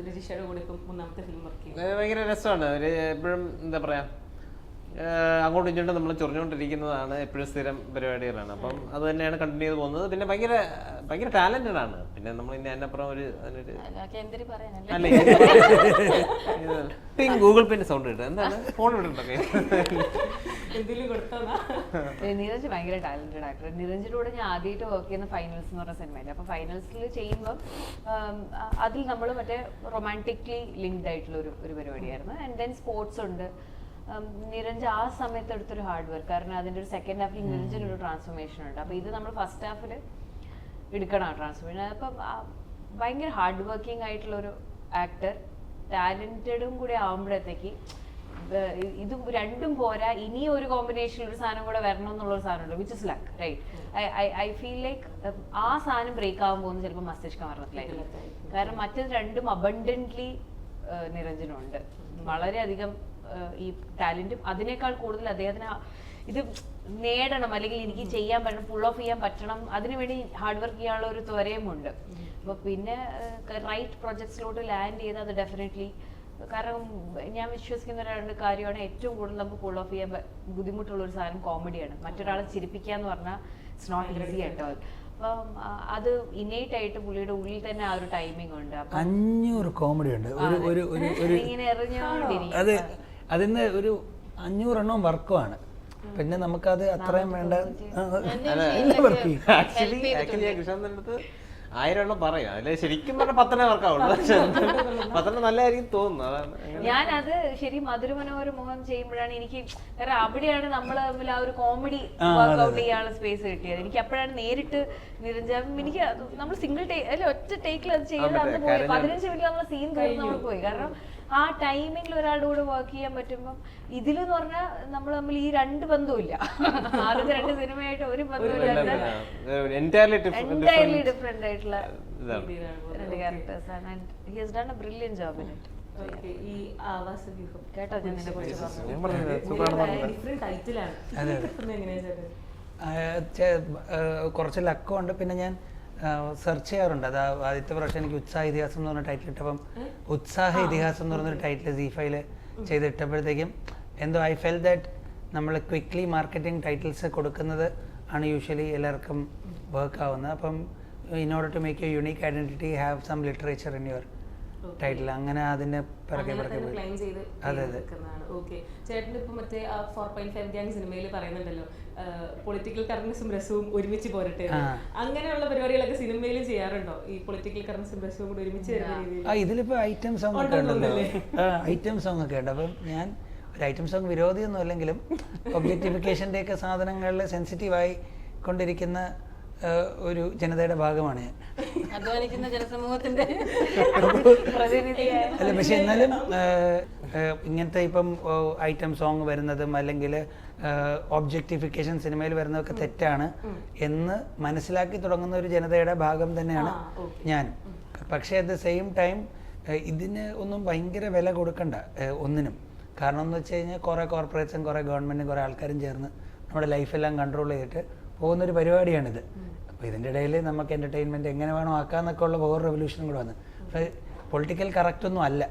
രജിഷയുടെ കൂടെ ഇപ്പം മൂന്നാമത്തെ ഫിലിം വർക്ക് ചെയ്യുന്നത്? ഭയങ്കര രസമാണ്. അവര് എപ്പോഴും എന്താ പറയാ, അങ്ങോട്ടും ഇങ്ങോട്ടും നമ്മൾ ചൊറിഞ്ഞുകൊണ്ടിരിക്കുന്നതാണ്, എപ്പോഴും സ്ഥിരം പരിപാടികളാണ്. അപ്പം അത് തന്നെയാണ് കണ്ടിന്യൂ ചെയ്ത് പോകുന്നത്. പിന്നെ ഭയങ്കര ടാലന്റഡ് ആണ്. പിന്നെ നമ്മൾ ഇനി അതിനപ്പുറം ഗൂഗിൾ പേന്റെ സൗണ്ട് കിട്ടും, എന്താണ് ഫോൺ വിടുന്നുണ്ടൊക്കെ. നിരഞ്ജ് ഭയങ്കര ടാലന്റഡ് ആക്ടർ. നിരഞ്ജിന്റെ കൂടെ ഞാൻ ആദ്യമായിട്ട് വർക്ക് ചെയ്യുന്ന ഫൈനൽസ് എന്ന് പറഞ്ഞ സിനിമയില്ല. അപ്പൊ ഫൈനൽസിൽ ചെയ്യുമ്പോൾ അതിൽ നമ്മൾ മറ്റേ റൊമാൻറ്റിക്കലി ലിങ്ക്ഡ് ആയിട്ടുള്ള ഒരു പരിപാടിയായിരുന്നു. ആൻഡ് ദെൻ സ്പോർട്സ് ഉണ്ട്. നിരഞ്ജ് ആ സമയത്ത് എടുത്തൊരു ഹാർഡ് വർക്ക്, കാരണം അതിൻ്റെ ഒരു സെക്കൻഡ് ഹാഫിൽ നിരഞ്ജന് ഒരു ട്രാൻസ്ഫോർമേഷൻ ഉണ്ട്. അപ്പോൾ ഇത് നമ്മൾ ഫസ്റ്റ് ഹാഫിൽ എടുക്കണം ആ ട്രാൻസ്ഫോർമേഷൻ. അപ്പം ഭയങ്കര ഹാർഡ് വർക്കിംഗ് ആയിട്ടുള്ളൊരു ആക്ടർ, ടാലൻറ്റഡും കൂടി ആകുമ്പോഴത്തേക്ക് ഇത് രണ്ടും പോരാ, ഇനി ഒരു കോമ്പിനേഷനിൽ ഒരു സാധനം കൂടെ വരണം എന്നുള്ളൊരു സാധനമുണ്ട്, which is luck, right? I feel like ആ സാധനം ബ്രേക്ക് ആകാൻ പോകുന്നത് ചിലപ്പോൾ മസ്തിഷ്ക മരണത്തിലായിരിക്കും. കാരണം മറ്റത് രണ്ടും അബണ്ടൻ്റ്ലി നിരഞ്ജനുണ്ട്, വളരെയധികം ഈ ടാലന്റും അതിനേക്കാൾ കൂടുതൽ അദ്ദേഹത്തിന് ഇത് നേടണം, അല്ലെങ്കിൽ എനിക്ക് ചെയ്യാൻ പറ്റണം, ഫുൾ ഓഫ് ചെയ്യാൻ പറ്റണം, അതിനുവേണ്ടി ഹാർഡ് വർക്ക് ചെയ്യാനുള്ള ഒരു ത്വരയുമുണ്ട്. അപ്പോൾ പിന്നെ റൈറ്റ് പ്രൊജക്ട്സിലോട്ട് ലാൻഡ് ചെയ്ത് അത് ഡെഫിനറ്റ്ലി, കാരണം ഞാൻ വിശ്വസിക്കുന്ന ഒരു കാര്യമാണ്, ഏറ്റവും കൂടുതൽ നമുക്ക് പുൾ ഓഫ് ചെയ്യാൻ ബുദ്ധിമുട്ടുള്ള ഒരു സാധനം കോമഡിയാണ്. മറ്റൊരാളെ ചിരിപ്പിക്കുക എന്ന് പറഞ്ഞാൽ it's not easy at all. അപ്പം അത് ഇന്നേറ്റ് ആയിട്ട് പുള്ളിയുടെ ഉള്ളിൽ തന്നെ ആ ഒരു ടൈമിംഗ് ഉണ്ട്. 500 കോമഡി ഉണ്ട് ഇങ്ങനെ എറിഞ്ഞോണ്ടിരിക്കും. അത് അതിന് ഒരു 500 എണ്ണവും വർക്കുമാണ്. പിന്നെ നമുക്കത് അത്രയും വേണ്ട വർക്ക് ചെയ്യും. ആക്ച്വലി ഞാൻ കൃഷ്ണന്റെ അടുത്ത് 1000 എണ്ണം പറയാം, അതിൽ ശരിക്കും പറഞ്ഞാൽ 10 വർക്കാവുള്ളൂ. പക്ഷെ 10 നല്ലതായിരിക്കും തോന്നുന്നു. അതാണ് ഞാനത് ശരി മധുരമനോരമോഹം ചെയ്യുമ്പോഴാണ് എനിക്ക്, കാരണം അവിടെയാണ് നമ്മൾ തമ്മിൽ ആ ഒരു കോമഡി വർക്ക്ഔട്ട് ചെയ്യാനുള്ള സ്പേസ് കിട്ടിയത്. എനിക്ക് അപ്പോഴാണ് നേരിട്ട് നിരഞ്ജനം, എനിക്ക് നമ്മൾ സിംഗിൾ ടേക്ക് അല്ല ഒറ്റ ടേക്കിൽ അത് ചെയ്ത് അന്ന് പോയി 15 മിനിറ്റ് നമ്മൾ സീൻ തീർന്ന് നമ്മൾ പോയി. കാരണം ആ ടൈമിങ്ങിൽ ഒരാളുടെ കൂടെ വർക്ക് ചെയ്യാൻ പറ്റുമ്പം ഇതിലെന്ന് പറഞ്ഞാൽ നമ്മൾ തമ്മിൽ ഈ 2 ബന്ധമില്ല. ആദ്യത്തെ 2 സിനിമയായിട്ട് ഒരു ബന്ധമില്ലാത്ത എൻറ്റയർലി ഡിഫറെന്റ് ആയിട്ടുള്ള 2 ക്യാരക്ടേഴ്സാണ്. And he has done a brilliant job in it. ഈ ആവാസവ്യൂഹം കേട്ടോ ഞാൻ നിന്നെ കുറിച്ച് ഡിഫറെന്റ് ടൈറ്റിലാണ്. കുറച്ച് ലക്കമുണ്ട്. പിന്നെ ഞാൻ സെർച്ച് ചെയ്യാറുണ്ട്. അത് ആദ്യത്തെ പ്രാവശ്യം എനിക്ക് ഉത്സാഹ ഇതിഹാസം എന്ന് പറഞ്ഞ ടൈറ്റിൽ ഇട്ടപ്പം, ഉത്സാഹ ഇതിഹാസം എന്ന് പറഞ്ഞൊരു ടൈറ്റിൽ Z5 ചെയ്തിട്ടപ്പോഴത്തേക്കും എന്തോ ഐ ഫെൽ ദാറ്റ് നമ്മൾ ക്വിക്ക്ലി മാർക്കറ്റിംഗ് ടൈറ്റിൽസ് കൊടുക്കുന്നത് ആണ് യൂഷ്വലി എല്ലാവർക്കും വർക്ക് ആവുന്നത്. അപ്പം in order to make you unique identity have some literature in your title, അങ്ങനെ അതിനെ പിറകെ അതെ അതെ. ചേട്ടൻ ഇപ്പൊ മറ്റേ 4.5 ഗ്യാങ് സിനിമയിൽ പറയുന്നുണ്ടല്ലോ, പൊളിറ്റിക്കൽ കറൻസും രസവും ഒരുമിച്ച് പോരട്ടെ, അങ്ങനെയുള്ള പരിപാടികളൊക്കെ സിനിമയിലും ചെയ്യാറുണ്ടോ? ഈ പൊളിറ്റിക്കൽ കറൻസും രസവും കൂടി ഒരുമിച്ച് വരുന്ന രീതിയിൽ. ഇതിലിപ്പോ ഐറ്റം സോങ് ഒക്കെ ഉണ്ടല്ലോ, ഐറ്റം സോങ് ഒക്കെ ഉണ്ട്. അപ്പം ഞാൻ ഒരു ഐറ്റം സോങ് വിരോധിയൊന്നും അല്ലെങ്കിലും ഒബ്ജക്ടിഫിക്കേഷൻ്റെ ഒക്കെ സാധനങ്ങളിൽ സെൻസിറ്റീവായി കൊണ്ടിരിക്കുന്ന ഒരു ജനതയുടെ ഭാഗമാണ് ഞാൻ. അധ്വാനിക്കുന്ന ജനസമൂഹത്തിന്റെ അല്ല, പക്ഷെ എന്നാലും ഇങ്ങനത്തെ ഇപ്പം ഐറ്റം സോങ് വരുന്നതും അല്ലെങ്കിൽ ഒബ്ജക്ടിഫിക്കേഷൻ സിനിമയിൽ വരുന്നതൊക്കെ തെറ്റാണ് എന്ന് മനസ്സിലാക്കി തുടങ്ങുന്ന ഒരു ജനതയുടെ ഭാഗം തന്നെയാണ് ഞാനും. പക്ഷേ അറ്റ് ദ സെയിം ടൈം ഇതിന് ഒന്നും ഭയങ്കര വില കൊടുക്കണ്ട ഒന്നിനും. കാരണം എന്ന് വെച്ച് കഴിഞ്ഞാൽ കുറേ കോർപ്പറേറ്റ്സും കുറേ ഗവൺമെൻറ്റും കുറേ ആൾക്കാരും ചേർന്ന് നമ്മുടെ ലൈഫെല്ലാം കൺട്രോൾ ചെയ്തിട്ട് പോകുന്നൊരു പരിപാടിയാണിത്. അപ്പോൾ ഇതിൻ്റെ ഇടയിൽ നമുക്ക് എൻ്റർടൈൻമെൻറ്റ് എങ്ങനെ വേണോ ആക്കാമെന്നൊക്കെ ഉള്ള വേറെ റെവല്യൂഷനും കൂടെ വന്ന്. പൊളിറ്റിക്കൽ കറക്റ്റൊന്നും അല്ല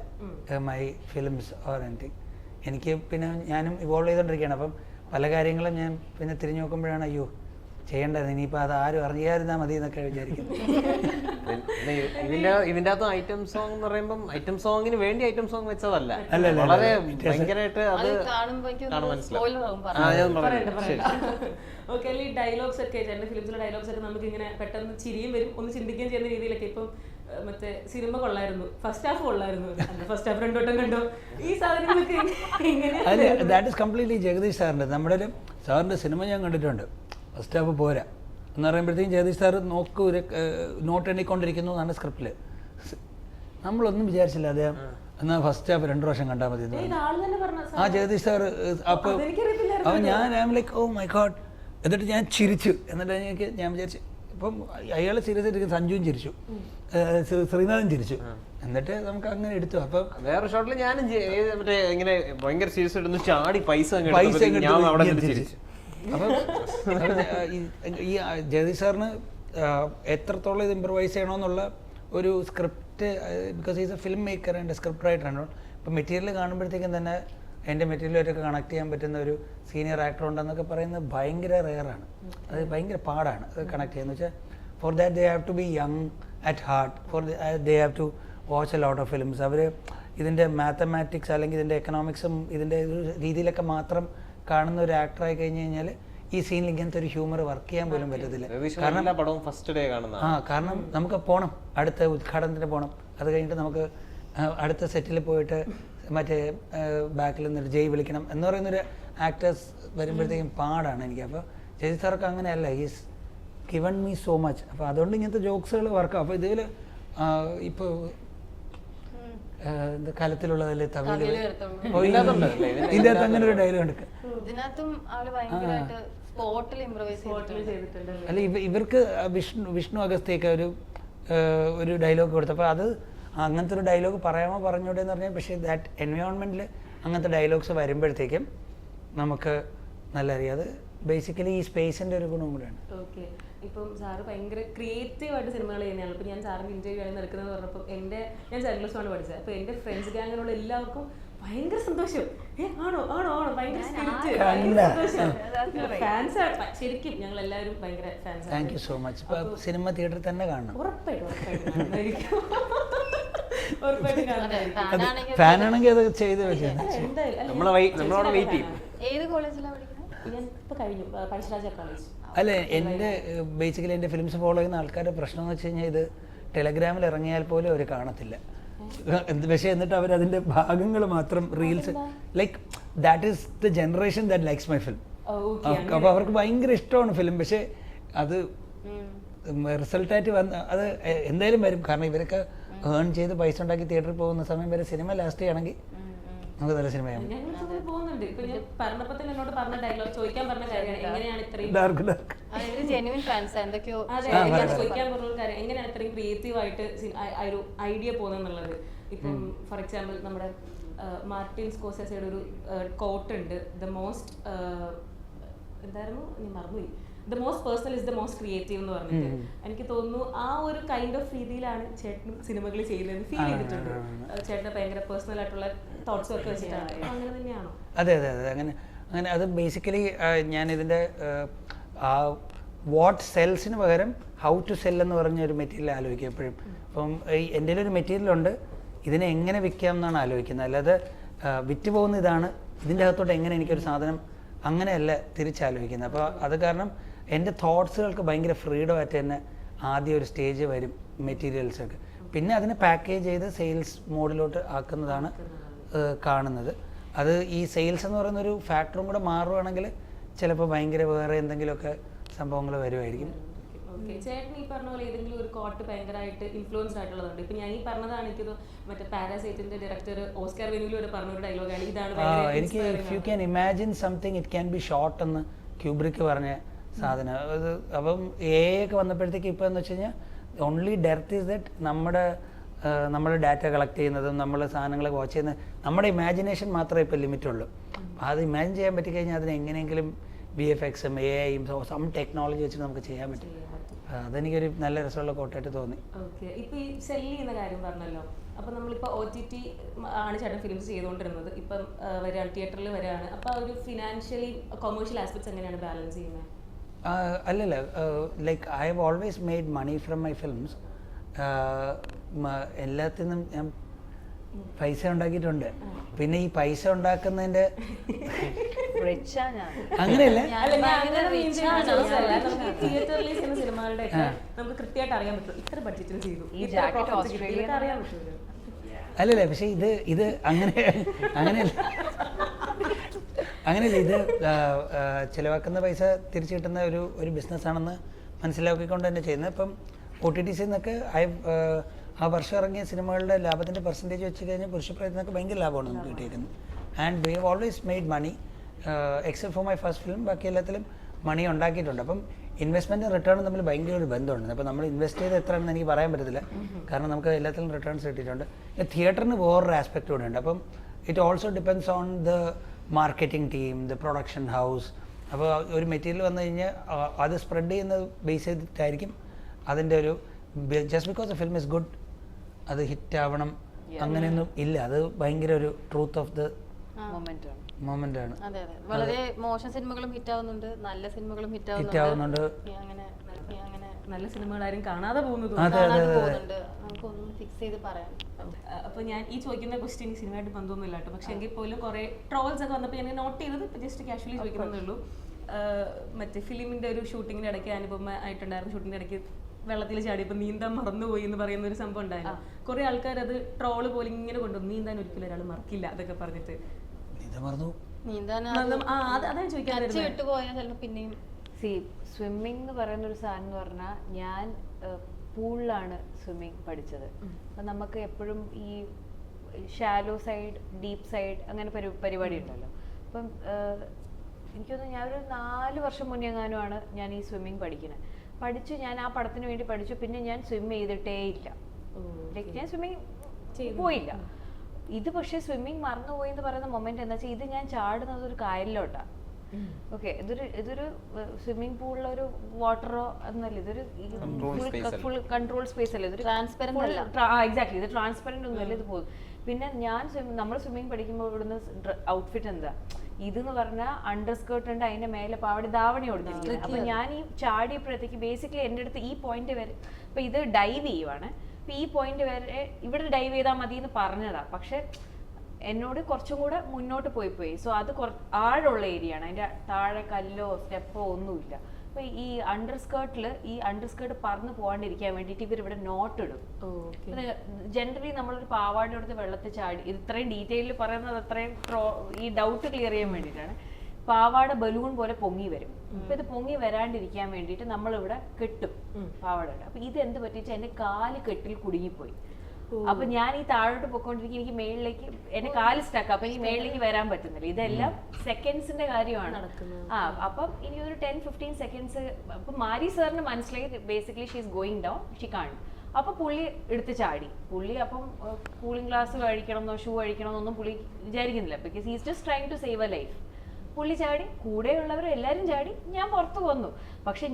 മൈ ഫിലിംസ് ഓർ എനിത്തിങ്. എനിക്ക് പിന്നെ ഞാനും ഇവോൾവ് ചെയ്തുകൊണ്ടിരിക്കുകയാണ്. അപ്പം പല കാര്യങ്ങളും ഞാൻ പിന്നെ തിരിഞ്ഞു നോക്കുമ്പോഴാണ് അയ്യോ ചെയ്യേണ്ടത്, ഇനിയിപ്പോൾ അത് ആരും അറിയാതിരുന്നാൽ മതി എന്നൊക്കെ വിചാരിക്കുന്നു. ഇതിന്റെ അകത്ത് ഐറ്റം സോങ് എന്ന് പറയുമ്പോൾ ഐറ്റം സോങ്ങിന് വേണ്ടി ഐറ്റം സോങ് വെച്ചതല്ല, വളരെ ഭയങ്കരമായിട്ട് അത് ഓക്കെ. ഈ ഡയലോഗ്സ് ഒക്കെ ചേട്ടൻ്റെ ഫിലിംസിലെ ഡയലോഗ്സ് ഒക്കെ നമുക്ക് ഇങ്ങനെ പെട്ടെന്ന് ചിരിയും വരും, ഒന്ന് ചിന്തിക്കുകയും ചെയ്യുന്ന രീതിയിലൊക്കെ. ഇപ്പം മറ്റേ സിനിമ കൊള്ളായിരുന്നു, ഫസ്റ്റ് ഹാഫ് കൊള്ളായിരുന്നു, ഫസ്റ്റ് ഹാഫ് 2 വട്ടം കണ്ടു, ഈ സാധനങ്ങളൊക്കെ അതെ, ദാറ്റ് ഈസ് കംപ്ലീറ്റ്ലി ജഗദീഷ് സാറിൻ്റെ. നമ്മുടെ ഒരു സാറിൻ്റെ സിനിമ ഞാൻ കണ്ടിട്ടുണ്ട്, ഫസ്റ്റ് ഹാഫ് പോരാ എന്ന് പറയുമ്പോഴത്തേക്കും ജഗദീഷ് സാർ നോട്ട് എണ്ണിക്കൊണ്ടിരിക്കുന്നു എന്നാണ് സ്ക്രിപ്റ്റിൽ. നമ്മളൊന്നും വിചാരിച്ചില്ല അദ്ദേഹം എന്നാൽ ഫസ്റ്റ് ഹാഫ് 2 പ്രാവശ്യം കണ്ടാൽ മതി എന്ന് പറഞ്ഞു. ആ ജഗദീഷ് സാർ അപ്പോൾ അപ്പോൾ ഞാൻ ലൈക്ക് ഓ മൈ ഗോഡ്. എന്നിട്ട് ഞാൻ ചിരിച്ചു. എന്നിട്ട് ഞാൻ വിചാരിച്ചു ഇപ്പം അയാൾ സീരിയസ് ആയിട്ട് സഞ്ജുവും ചിരിച്ചു, ശ്രീനാഥൻ ചിരിച്ചു. എന്നിട്ട് നമുക്ക് അങ്ങനെ എടുത്തു. അപ്പം വേറെ ഷോട്ടിൽ ഞാനും മറ്റേ ഇങ്ങനെ ഭയങ്കര സീരിയസ് ആയിട്ട് ചാടി പൈസ ചിരിച്ചു. അപ്പം ഈ ജഗദീഷ് സാറിന് എത്രത്തോളം ഇത് ഇമ്പ്രവൈസ് ചെയ്യണമെന്നുള്ള ഒരു script, because is a film maker and script റൈറ്ററാണ്. ഇപ്പം മെറ്റീരിയൽ കാണുമ്പോഴത്തേക്കും തന്നെ എൻ്റെ മെറ്റീരിയലായിട്ടൊക്കെ കണക്ട് ചെയ്യാൻ പറ്റുന്ന ഒരു സീനിയർ ആക്ടർ ഉണ്ടെന്നൊക്കെ പറയുന്നത് ഭയങ്കര റെയറാണ്. അത് ഭയങ്കര പാടാണ് അത് കണക്ട് ചെയ്യുന്നത്. വെച്ചാൽ for that they have to be young at heart, for they have to watch a lot of films. അവർ ഇതിൻ്റെ മാത്തമാറ്റിക്സ് അല്ലെങ്കിൽ ഇതിൻ്റെ എക്കണോമിക്സും ഇതിൻ്റെ രീതിയിലൊക്കെ മാത്രം കാണുന്ന ഒരു ആക്ടറായി കഴിഞ്ഞ് കഴിഞ്ഞാൽ ഈ സീനിൽ ഇങ്ങനത്തെ ഒരു ഹ്യൂമർ വർക്ക് ചെയ്യാൻ പോലും പറ്റത്തില്ല. കാരണം നമുക്ക് പോകണം, അടുത്ത ഉദ്ഘാടനത്തിന് പോകണം, അത് കഴിഞ്ഞിട്ട് നമുക്ക് അടുത്ത സെറ്റിൽ പോയിട്ട് മറ്റേ ബാക്കിൽ നിന്നിട്ട് ജയ് വിളിക്കണം എന്ന് പറയുന്നൊരു ആക്ടേഴ്സ് വരുമ്പോഴത്തേക്കും പാടാണ് എനിക്ക്. അപ്പോൾ ജയ് സാർക്ക് അങ്ങനെയല്ല, is given me so much. അപ്പോൾ അതുകൊണ്ട് ഇങ്ങനത്തെ ജോക്സുകൾ വർക്കാവും. അപ്പോൾ ഇതിൽ ഇപ്പോൾ കാലത്തിലുള്ളതല്ലേ തമിഴ് ഇതിൻ്റെ അകത്ത് അങ്ങനെ ഒരു ഡയലോഗ് ഉണ്ട്. അല്ല ഇവർക്ക് വിഷ്ണു അഗസ്തിയൊക്കെ ഒരു ഡയലോഗ് കൊടുത്തപ്പോൾ അത് അങ്ങനത്തെ ഒരു ഡയലോഗ് പറയാമോ പറഞ്ഞോട്ടെ എന്ന് പറഞ്ഞാൽ, പക്ഷേ ദാറ്റ് എൻവയോൺമെൻറ്റിൽ അങ്ങനത്തെ ഡയലോഗ്സ് വരുമ്പോഴത്തേക്കും നമുക്ക് നല്ല അറിയാം. അത് ബേസിക്കലി ഈ സ്പേസിൻ്റെ ഒരു ഗുണം കൂടെയാണ്. ഓക്കെ. ഇപ്പം സാറ് ഭയങ്കര ക്രിയേറ്റീവായിട്ട് സിനിമകൾ ചെയ്യുന്നതാണ്. ഇപ്പം ഞാൻ സാറിൻ്റെ ഇൻ്റർവ്യൂ ആണ് നടക്കുന്നത് പറഞ്ഞപ്പോൾ ഞാൻ സെൻട്രൽസാണ് പഠിച്ചത്. അപ്പോൾ എൻ്റെ ഫ്രണ്ട്സ് ഗ്യാങ്ങിലുള്ള എല്ലാവർക്കും ഭയങ്കര സന്തോഷം. ആണോ ആണോ ആണോ ഭയങ്കര ഫാൻസ്. ശരിക്കും ഞങ്ങൾ എല്ലാവരും ഭയങ്കര fans. Thank you so much. ഇപ്പോൾ സിനിമ തിയേറ്ററിൽ തന്നെ കാണണം. ഉറപ്പായിട്ടും കാണുന്നതായിരിക്കും. ഫാനാണെങ്കിൽ അത് ചെയ്ത് വെച്ചാൽ നമ്മളവിടെ വെയിറ്റ് ചെയ്യും. ഏത് കോളേജിലാണ് പഠിക്കുന്നത്? ഞാൻ ഇപ്പോൾ കഴിഞ്ഞു പഴശ്ശിരാജ കോളേജ്. അല്ല, എൻ്റെ ബേസിക്കലി എൻ്റെ ഫിലിംസ് ഫോളോ ചെയ്യുന്ന ആൾക്കാരുടെ പ്രശ്നം എന്ന് വെച്ച് കഴിഞ്ഞാൽ ഇത് ടെലഗ്രാമിൽ ഇറങ്ങിയാൽ പോലും അവർ കാണത്തില്ല. പക്ഷേ എന്നിട്ട് അവരതിൻ്റെ ഭാഗങ്ങൾ മാത്രം reels like that is the generation that likes my film. അപ്പോൾ അവർക്ക് ഭയങ്കര ഇഷ്ടമാണ് ഫിലിം. പക്ഷേ അത് റിസൾട്ടായിട്ട് വന്ന് അത് എന്തായാലും വരും. കാരണം ഇവരൊക്കെ ഏൺ ചെയ്ത് പൈസ ഉണ്ടാക്കി തിയേറ്ററിൽ പോകുന്ന സമയം വരെ സിനിമ ലാസ്റ്റ് ചെയ്യണമെങ്കിൽ നമുക്ക് നല്ല സിനിമയാണ്. പോകുന്നുണ്ട്. ഇപ്പൊ ഞാൻ പറഞ്ഞപ്പോൾ തന്നെ എന്നോട് പറഞ്ഞ ഡയലോഗ് ചോദിക്കാൻ പറഞ്ഞ കാര്യമാണ് എങ്ങനെയാണ് ഇത്രയും ജെന്യുവിൻ ഫാൻസ് എന്തൊക്കെയോ ചോദിക്കാൻ പറഞ്ഞ കാര്യം എങ്ങനെയാണ് ഇത്രയും ക്രിയേറ്റീവ് ആയിട്ട് ഒരു ഐഡിയ പോകുന്നുള്ളത്. ഇപ്പം ഫോർ എക്സാമ്പിൾ നമ്മുടെ മാർട്ടിൻ സ്കോർസെസിയുടെ ഒരു കോട്ട് ഉണ്ട്, ദ മോസ്റ്റ് എന്തായിരുന്നു ഞാൻ മറന്നുപോയി, the most personal is the most creative എന്ന് പറഞ്ഞിട്ട്. എനിക്ക് തോന്നുന്നു ആ ഒരു കൈൻഡ് ഓഫ് രീതിയിലാണ് ചേട്ടനും സിനിമകൾ ചെയ്യുന്നത് ഫീൽ ചെയ്തിട്ടുണ്ട്. ചേട്ടന് ഭയങ്കര പേഴ്സണൽ ആയിട്ടുള്ള തോട്ട്സ് ഒക്കെ വെച്ചിട്ടാണ്. അങ്ങനെ തന്നെയാണോ? അതെ അതെ അതെ അങ്ങനെ അങ്ങനെ അത് ബേസിക്കലി ഞാൻ ഇതിൻ്റെ വാട്ട് സെൽസിന് പകരം ഹൗ ടു സെൽ എന്ന് പറഞ്ഞൊരു മെറ്റീരിയൽ ആലോചിക്കും എപ്പോഴും. അപ്പം എൻ്റെ ഒരു മെറ്റീരിയലുണ്ട്, ഇതിനെ എങ്ങനെ വിൽക്കാം എന്നാണ് ആലോചിക്കുന്നത്. അല്ലാതെ വിറ്റ് പോകുന്ന ഇതാണ്, ഇതിൻ്റെ അകത്തോട്ട് എങ്ങനെ എനിക്കൊരു സാധനം, അങ്ങനെയല്ല തിരിച്ചാലോചിക്കുന്നത്. അപ്പോൾ അത് കാരണം എൻ്റെ തോട്ട്സുകൾക്ക് ഭയങ്കര ഫ്രീഡം ആയിട്ട് തന്നെ ആദ്യം ഒരു സ്റ്റേജ് വരും മെറ്റീരിയൽസൊക്കെ. പിന്നെ അതിനെ പാക്കേജ് ചെയ്ത് സെയിൽസ് മോഡിലോട്ട് ആക്കുന്നതാണ് കാണുന്നത്. അത് ഈ സെയിൽസ് എന്ന് പറയുന്ന ഒരു ഫാക്ടറും കൂടെ മാറുകയാണെങ്കിൽ ചിലപ്പോൾ ഭയങ്കര വേറെ എന്തെങ്കിലുമൊക്കെ സംഭവങ്ങൾ വരുമായിരിക്കും. ചേട്ടൻ ഈ പറഞ്ഞ പോലെ ഏതെങ്കിലും ഒരു കോട്ട് ഭയങ്കരമായിട്ട് ഇൻഫ്ലുവൻസ്ഡ് ആയിട്ടുള്ളതുണ്ട്. ഇപ്പൊ ഞാൻ ഈ പറഞ്ഞതാണ് എനിക്കത് മറ്റേ പാരാസൈറ്റിന്റെ ഡയറക്ടർ ഓസ്കാർ വെനുവിലൂടെ പറഞ്ഞ ഒരു ഡയലോഗാണ് ഇതാണ്. എനിക്ക് if you can imagine something it can be short എന്ന് ക്യൂബ്രിക്ക് പറഞ്ഞ സാധനം. അത് അപ്പം ഒക്കെ വന്നപ്പോഴത്തേക്ക് ഇപ്പോൾ എന്ന് വെച്ച് കഴിഞ്ഞാൽ ഓൺലി ഡെർത്ത് ഈസ് ദറ്റ് നമ്മുടെ ഡാറ്റ കളക്ട് ചെയ്യുന്നതും നമ്മൾ സാധനങ്ങൾ വാച്ച് ചെയ്യുന്നത് നമ്മുടെ ഇമാജിനേഷൻ മാത്രമേ ഇപ്പോൾ ലിമിറ്റുള്ളൂ. അത് ഇമാജിൻ ചെയ്യാൻ പറ്റിക്കഴിഞ്ഞാൽ അതിന് എങ്ങനെയെങ്കിലും VFX AI സം ടെക്നോളജി വെച്ചിട്ട് നമുക്ക് ചെയ്യാൻ പറ്റും. അതെനിക്കൊരു നല്ല രസമുള്ള കോട്ടായിട്ട് തോന്നി. ഓക്കെ. ഇപ്പോൾ ഈ സെല്ല് ചെയ്യുന്ന കാര്യം പറഞ്ഞല്ലോ, അപ്പോൾ നമ്മളിപ്പോൾ OTT ആണ് ചേട്ടൻ ഫിലിംസ് ചെയ്തുകൊണ്ടിരുന്നത്, ഇപ്പം വരികയാണ് തിയേറ്ററിൽ വരികയാണ്. അപ്പോൾ ഒരു ഫിനാൻഷ്യലി കൊമേഴ്ഷ്യൽ ആസ്പെക്ട്സ് എങ്ങനെയാണ് ബാലൻസ് ചെയ്യുന്നത്? അല്ലല്ല, like I have always made money from my films. എല്ലാത്തിനും ഞാൻ പൈസ ഉണ്ടാക്കിയിട്ടുണ്ട്. പിന്നെ ഈ പൈസ ഉണ്ടാക്കുന്നതിൻ്റെ അങ്ങനെയല്ല, സിനിമകളുടെ നമുക്ക് കൃത്യമായിട്ട് അറിയാൻ പറ്റും ഇത്ര ബഡ്ജറ്റിൽ ചെയ്തു അറിയാൻ പറ്റുമല്ലോ. അല്ലല്ല, പക്ഷേ ഇത് അങ്ങനെയല്ല ഇത് ചിലവാക്കുന്ന പൈസ തിരിച്ചു കിട്ടുന്ന ഒരു ബിസിനസ്സാണെന്ന് മനസ്സിലാക്കിക്കൊണ്ട് തന്നെ ചെയ്യുന്നത്. ഇപ്പം OTTs നിന്നൊക്കെ ആ വർഷം ഇറങ്ങിയ സിനിമകളുടെ ലാഭത്തിൻ്റെ പെർസെൻറ്റേജ് വെച്ച് കഴിഞ്ഞാൽ പുരുഷപ്രയത്നമൊക്കെ ഭയങ്കര ലാഭമാണ് നമുക്ക് കിട്ടിയിരിക്കുന്നത്. And we have always made money except for my first film. ബാക്കി എല്ലാത്തിലും മണി ഉണ്ടാക്കിയിട്ടുണ്ട്. അപ്പം ഇൻവെസ്റ്റ്മെൻറ്റും റിട്ടേണും തമ്മിൽ ഭയങ്കര ഒരു ബന്ധമുണ്ട്. അപ്പോൾ നമ്മൾ ഇൻവെസ്റ്റ് ചെയ്ത് എത്രയാണെന്ന് എനിക്ക് പറയാൻ പറ്റത്തില്ല, കാരണം നമുക്ക് എല്ലാത്തിലും റിട്ടേൺസ് കിട്ടിയിട്ടുണ്ട്. തിയേറ്ററിന് വേറൊരു ആസ്പെക്റ്റ് കൂടെ ഉണ്ട്. അപ്പം it also depends on the marketing team, the production house. അപ്പോൾ ഒരു മെറ്റീരിയൽ വന്നു കഴിഞ്ഞാൽ അത് സ്പ്രെഡ് ചെയ്യുന്നത് ബേസ് ചെയ്തിട്ടായിരിക്കും അതിൻ്റെ ഒരു just because the film is good അത് ഹിറ്റ് ആവണം അങ്ങനെയൊന്നും ഇല്ല. അത് ഭയങ്കര ഒരു ട്രൂത്ത് ഓഫ് ദ മൊമെന്റ് ആണ്. അതെ അതെ, വളരെ മോശം സിനിമകളും ഹിറ്റ് ആവുന്നുണ്ട്, നല്ല സിനിമകളും ഹിറ്റ് ആവുന്നുണ്ട്. അങ്ങനെ നല്ല സിനിമകൾ ആരും കാണാതെ പോകുന്നത് നമുക്കൊന്നും ഫിക്സ് ചെയ്ത് പറയാം. അപ്പോൾ ഞാൻ ഈ ചോദിക്കുന്ന ക്വസ്റ്റ്യൻ ഈ സിനിമയായിട്ട് ബന്ധമൊന്നുമില്ല കേട്ടോ, പക്ഷെ എങ്കിൽ പോലും കുറേ ട്രോൾസ് ഒക്കെ വന്നപ്പോൾ ഞാൻ നോട്ട് ചെയ്തത് ജസ്റ്റ് കാഷ്വലി ചോദിക്കുന്നതേ ഉള്ളൂ. മറ്റേ ഫിലിമിൻ്റെ ഒരു ഷൂട്ടിങ്ങിൻ്റെ ഇടയ്ക്ക് അനുപമ ആയിട്ടുണ്ടായിരുന്നു. ഷൂട്ടിങ്ങിൻ്റെ ഇടയ്ക്ക് വെള്ളത്തിൽ ചാടിയപ്പോൾ നീന്താൻ മറന്നുപോയി എന്ന് പറയുന്ന ഒരു സംഭവം ഉണ്ടായിരുന്നു. കുറേ ആൾക്കാർ അത് ട്രോള് പോലെ ഇങ്ങനെ കൊണ്ടുവന്നു, നീന്താൻ ഒരിക്കലും ഒരാൾ മറക്കില്ല അതൊക്കെ പറഞ്ഞിട്ട്. അതാണ് ചോദിക്കാൻ പിന്നെയും സ്വിമ്മിങ് എന്ന് പറയുന്ന ഒരു സാധനം എന്ന് പറഞ്ഞാൽ ഞാൻ പൂളിലാണ് സ്വിമ്മിങ് പഠിച്ചത്. അപ്പം നമുക്ക് എപ്പോഴും ഈ ഷാലോ സൈഡ്, ഡീപ്പ് സൈഡ് അങ്ങനെ പരിപാടി ഉണ്ടല്ലോ. അപ്പം എനിക്കൊന്ന് ഞാനൊരു 4 വർഷം മുന്നേ എങ്ങാനുമാണ് ഞാൻ ഈ സ്വിമ്മിങ് പഠിച്ചു. ഞാൻ ആ പടത്തിന് വേണ്ടി പഠിച്ചു. പിന്നെ ഞാൻ സ്വിം ചെയ്തിട്ടേ ഇല്ല, ഞാൻ സ്വിമ്മിങ് പോയില്ല. ഇത് പക്ഷേ സ്വിമ്മിങ് മറന്നുപോയി എന്ന് പറയുന്ന മൊമെന്റ് എന്താ വെച്ചാൽ ഇത് ഞാൻ ചാടുന്നത് ഒരു കായലിലോട്ടാ. ഓക്കെ, ഇതൊരു സ്വിമ്മിംഗ് പൂളിലോ ഒരു വാട്ടറോ എന്നല്ല, ഇതൊരു ഫുൾ കൺട്രോൾ സ്പേസ് അല്ലേ, ഇതൊരു ട്രാൻസ്പെറന്റ് അല്ല. എക്സാക്ട്ലി, ഇത് ട്രാൻസ്പെറന്റ് ഒന്നുമല്ല. ഇത് പോകും. പിന്നെ ഞാൻ നമ്മൾ സ്വിമ്മിങ് പഠിക്കുമ്പോൾ ഇവിടുന്ന് ഔട്ട്ഫിറ്റ് എന്താ ഇതെന്ന് പറഞ്ഞാൽ അണ്ടർ സ്കേർട്ട് ഉണ്ട്, അതിന്റെ മേലെ പാവടി ധാവണി കൊടുത്തിരിക്കുന്നത്. അപ്പൊ ഞാൻ ഈ ചാടിയപ്പോഴത്തേക്ക് ബേസിക്കലി എൻ്റെ അടുത്ത് ഈ പോയിന്റ് വരെ, ഇപ്പൊ ഇത് ഡൈവ് ചെയ്യുവാണ്, അപ്പൊ ഈ പോയിന്റ് വരെ ഇവിടെ ഡൈവ് ചെയ്താൽ മതി എന്ന് പറഞ്ഞതാ. പക്ഷെ എന്നോട് കുറച്ചും കൂടെ മുന്നോട്ട് പോയി. സോ അത് ആഴമുള്ള ഏരിയ ആണ്, അതിന്റെ താഴെ കല്ലോ സ്റ്റെപ്പോ ഒന്നുമില്ല. അപ്പൊ ഈ അണ്ടർ സ്കേർട്ട് പറന്ന് പോകാണ്ടിരിക്കാൻ വേണ്ടിയിട്ട് ഇവർ ഇവിടെ നോട്ട് ഇടും. ജനറലി നമ്മളൊരു പാവാട എടുത്ത് വെള്ളത്തിൽ ചാടി, ഇത്രയും ഡീറ്റെയിലിൽ പറയുന്നത് അത്രയും ഈ ഡൗട്ട് ക്ലിയർ ചെയ്യാൻ വേണ്ടിയിട്ടാണ്. പാവാട ബലൂൺ പോലെ പൊങ്ങി വരും. അപ്പൊ ഇത് പൊങ്ങി വരാണ്ടിരിക്കാൻ വേണ്ടിയിട്ട് നമ്മളിവിടെ കെട്ടും പാവാടയുടെ. അപ്പൊ ഇത് എന്ത് പറ്റിച്ചാൽ എന്റെ കാല് കെട്ടിൽ കുടുങ്ങിപ്പോയി. അപ്പൊ ഞാൻ ഈ താഴോട്ട് പോയിക്കൊണ്ടിരിക്കും, എനിക്ക് മേളിലേക്ക് എന്റെ കാല് സ്റ്റക്ക്, അപ്പൊ എനിക്ക് മേളിലേക്ക് വരാൻ പറ്റുന്നില്ല. ഇതെല്ലാം സെക്കൻഡ്സിന്റെ കാര്യമാണ്. അപ്പം ഇനി ഒരു 10-15 സെക്കൻഡ്സ്. അപ്പൊ മാരി സാറിന് മനസ്സിലായി basically she is going down, she can. അപ്പൊ പുള്ളി എടുത്ത് ചാടി. പുള്ളി അപ്പം കൂളിംഗ് ഗ്ലാസ് കഴിക്കണമെന്നോ ഷൂ കഴിക്കണമെന്നൊന്നും പുള്ളി വിചാരിക്കുന്നില്ല, because he's just trying to save a life. പുള്ളി ചാടി, കൂടെയുള്ളവർ എല്ലാവരും ചാടി, ഞാൻ പുറത്ത് വന്നു. പക്ഷെ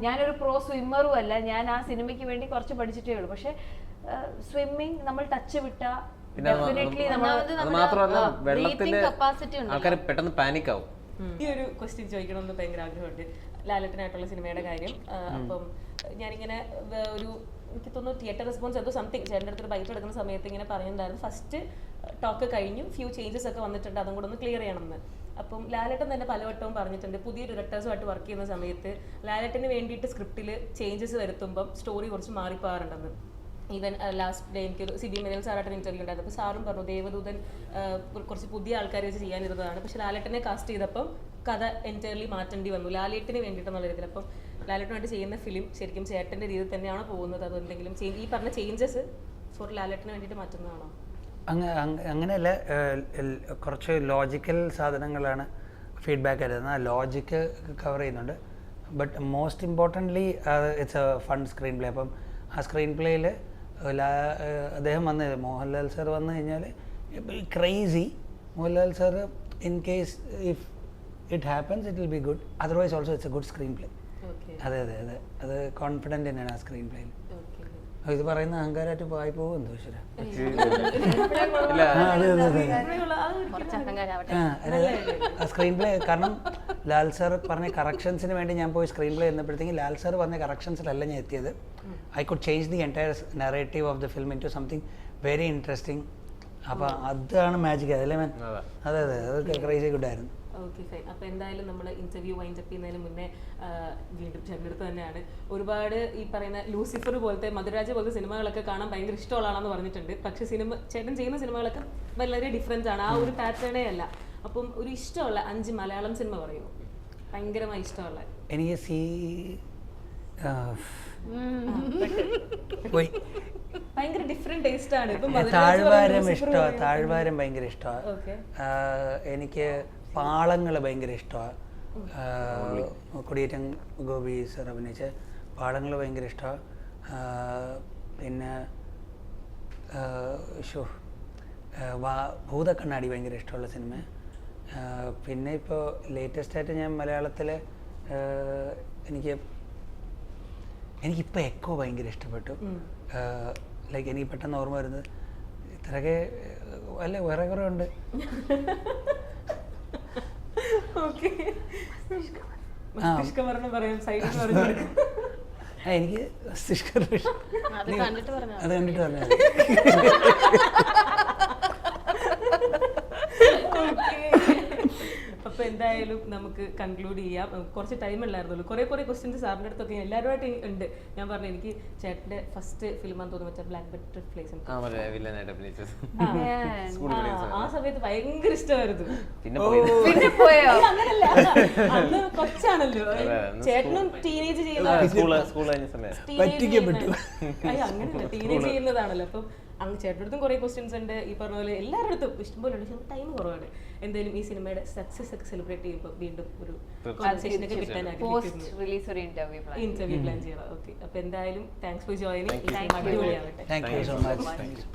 ഞാനൊരു പ്രോ സ്വിമ്മറും അല്ല, ഞാൻ ആ സിനിമയ്ക്ക് വേണ്ടി കുറച്ച് പഠിച്ചിട്ടേ ഉള്ളൂ. പക്ഷെ സ്വിമ്മിങ് നമ്മൾ ടച്ച് വിട്ട ഡെഫിനറ്റ്ലി മാത്രമല്ല വെള്ളത്തില് ആൾക്കാർ പെട്ടെന്ന് പാനിക് ആവും. ഈ ഒരു ക്വസ്റ്റ്യൻ ചോദിക്കണമെന്ന് ഭയങ്കര ആഗ്രഹമുണ്ട്, ലാലേട്ടനായിട്ടുള്ള സിനിമയുടെ കാര്യം. അപ്പം ഞാനിങ്ങനെ ഒരു എനിക്ക് തോന്നുന്നു തിയേറ്റർ റെസ്പോൺസ് എന്തോ സംതിങ് ചേട്ടൻ്റെ അടുത്തൊരു ബൈറ്റ് എടുക്കുന്ന സമയത്ത് ഇങ്ങനെ പറയുന്നുണ്ടായിരുന്നു, ഫസ്റ്റ് ടോക്ക് കഴിഞ്ഞു, ഫ്യൂ ചേഞ്ചസ് ഒക്കെ വന്നിട്ടുണ്ട്, അതും കൂടെ ഒന്ന് ക്ലിയർ ചെയ്യണമെന്ന്. അപ്പം ലാലേട്ടൻ തന്നെ പലവട്ടവും പറഞ്ഞിട്ടുണ്ട്, പുതിയ ഡയറക്ടേഴ്സുമായിട്ട് വർക്ക് ചെയ്യുന്ന സമയത്ത് ലാലേട്ടന് വേണ്ടിയിട്ട് സ്ക്രിപ്റ്റിൽ ചേഞ്ചസ് വരുത്തുമ്പം സ്റ്റോറി കുറച്ച് മാറിപ്പോകാറുണ്ടെന്ന്. ഈവൻ ലാസ്റ്റ് ഡേ എനിക്ക് സിബി മെനൽ സാറായിട്ട് ഇന്റർവ്യൂ ഉണ്ടായിരുന്നു. അപ്പോൾ സാറും പറഞ്ഞു ദേവദൂതൻ കുറച്ച് പുതിയ ആൾക്കാർ വെച്ച് ചെയ്യാനിരുന്നതാണ്, പക്ഷെ ലാലേട്ടനെ കാസ്റ്റ് ചെയ്തപ്പം കഥ എൻറ്റയർലി മാറ്റേണ്ടി വന്നു ലാലേട്ടിന് വേണ്ടിയിട്ടെന്നുള്ള രീതിയിൽ. അപ്പം ലാലേട്ടനായിട്ട് ചെയ്യുന്ന ഫിലിം ശരിക്കും ചേട്ടൻ്റെ രീതിയിൽ തന്നെയാണ് പോകുന്നത്, അതോ എന്തെങ്കിലും ഈ പറഞ്ഞ ചേഞ്ചസ് ഫോർ ലാലേട്ടന് വേണ്ടിയിട്ട് മാറ്റുന്നതാണോ? അങ്ങനെയല്ല, കുറച്ച് ലോജിക്കൽ സാധനങ്ങളാണ് ഫീഡ്ബാക്ക് ആയിരുന്നത്. ആ ലോജിക്ക് കവർ ചെയ്യുന്നുണ്ട്. But most importantly it's A fun screen play. അപ്പം ആ സ്ക്രീൻ പ്ലേയിൽ അദ്ദേഹം വന്ന് മോഹൻലാൽ സാർ വന്നു കഴിഞ്ഞാൽ crazy. Mohanlal sir in case if it happens it will be good, otherwise also it's A good screen play. അതെ അതെ അതെ, അത് കോൺഫിഡൻറ്റ് തന്നെയാണ് ആ സ്ക്രീൻ പ്ലേയിൽ. ഇത് പറയുന്ന അഹങ്കാരമായിട്ട് പോയി പോകും എന്തോ ശരി. സ്ക്രീൻ പ്ലേ കാരണം ലാൽ സാർ പറഞ്ഞ കറക്ഷൻസിന് വേണ്ടി ഞാൻ പോയി സ്ക്രീൻ പ്ലേ ചെയ്യുന്നപ്പോഴത്തേക്കും ലാൽ സാർ പറഞ്ഞ കറക്ഷൻസിലല്ല ഞാൻ എത്തിയത്. I could change the entire narrative of the film into something very interesting. അപ്പോൾ അതാണ് മാജിക്. അതല്ലേ മാൻ? അതെ അതെ, അതൊക്കെ ക്രേസി ഗുഡായിരുന്നു. Okay fine. അപ്പോൾ എന്തായാലും നമ്മൾ ഇന്റർവ്യൂ വൈൻഡ് അപ്പ് ചെയ്യുന്നതിന് മുന്നേ വീണ്ടും ചേട്ടനടുത്ത് തന്നെയാണ് ഒരുപാട് ഈ പറയുന്ന ലൂസിഫർ പോലത്തെ മധുരാജ പോലത്തെ സിനിമകളൊക്കെ കാണാൻ ഭയങ്കര ഇഷ്ടമുള്ളതാണെന്ന് പറഞ്ഞിട്ടുണ്ട്. പക്ഷെ ചേട്ടൻ ചെയ്യുന്ന സിനിമകളൊക്കെ വളരെ ഡിഫറൻസ് ആണ്, ആ ഒരു പാറ്റേണേ അല്ല. അപ്പം ഒരു ഇഷ്ടമുള്ള 5 മലയാളം സിനിമ പറയുമോ? ഭയങ്കരമായി ഇഷ്ടമുള്ള. എനിക്ക് ഭയങ്കര ഡിഫറെന്റ് ടേസ്റ്റ് ആണ്. താഴ്വാരം ഭയങ്കര ഇഷ്ടമാണ്. എനിക്ക് പാളങ്ങൾ ഭയങ്കര ഇഷ്ടമാണ്. കൊടിയേറ്റം ഗോപി സർ അഭിനയിച്ച പാളങ്ങൾ ഭയങ്കര ഇഷ്ടമാണ്. പിന്നെ ഭൂതക്കണ്ണാടി ഭയങ്കര ഇഷ്ടമുള്ള സിനിമ. പിന്നെ ഇപ്പോൾ ലേറ്റസ്റ്റായിട്ട് ഞാൻ മലയാളത്തിൽ എനിക്കിപ്പോൾ എക്കോ ഭയങ്കര ഇഷ്ടപ്പെട്ടു. ലൈക്ക് എനിക്ക് പെട്ടെന്ന് ഓർമ്മ വരുന്നത് ഇത്രയൊക്കെ അല്ല, വേറെ കുറേ ഉണ്ട്. എനിക്ക് അത് കണ്ടിട്ട് പറഞ്ഞു. അപ്പൊ എന്തായാലും നമുക്ക് കൺക്ലൂഡ് ചെയ്യാം. കുറച്ച് ടൈം അല്ലായിരുന്നുള്ളൂ. കുറെ ക്വസ്റ്റ്യൻസ് സാറിൻ്റെ അടുത്തൊക്കെ എല്ലാവരുമായിട്ട് ഉണ്ട്. ഞാൻ പറഞ്ഞു എനിക്ക് ചേട്ടന്റെ ഫസ്റ്റ് ഫിലിമാന്ന് തോന്നുന്നു ബ്ലാക്ക് ബട്ടർഫ്ലൈസ്. ആ സമയത്ത് ഭയങ്കര ഇഷ്ടമായിരുന്നു. അങ്ങനല്ല, അന്ന് കൊച്ചാണല്ലോ ചേട്ടനും ടീനേജ് അങ്ങനെയല്ല, ടീനേജ് ചെയ്യുന്നതാണല്ലോ. അപ്പം അങ്ങ് ചേട്ടൻ്റെ അടുത്തും കുറേ ക്വസ്റ്റ്യൻസ് ഉണ്ട്. ഈ പറഞ്ഞ പോലെ എല്ലാവരുടെ അടുത്തും ഇഷ്ടംപോലെ ഉണ്ട്. പക്ഷെ ടൈം കുറവാണ്. എന്തായാലും ഈ സിനിമയുടെ സക്സസ് ഒക്കെ സെലിബ്രേറ്റ് ചെയ്യുമ്പോൾ വീണ്ടും ഒരു കോൺവെർസേഷൻ ഒക്കെ കിട്ടാൻ ഇന്റർവ്യൂ പ്ലാൻ ചെയ്യണം. ഓക്കെ, അപ്പൊ എന്തായാലും താങ്ക്സ് ഫോർ ജോയിനിങ്. അടിപൊളിയാവട്ടെ. Thank you so much.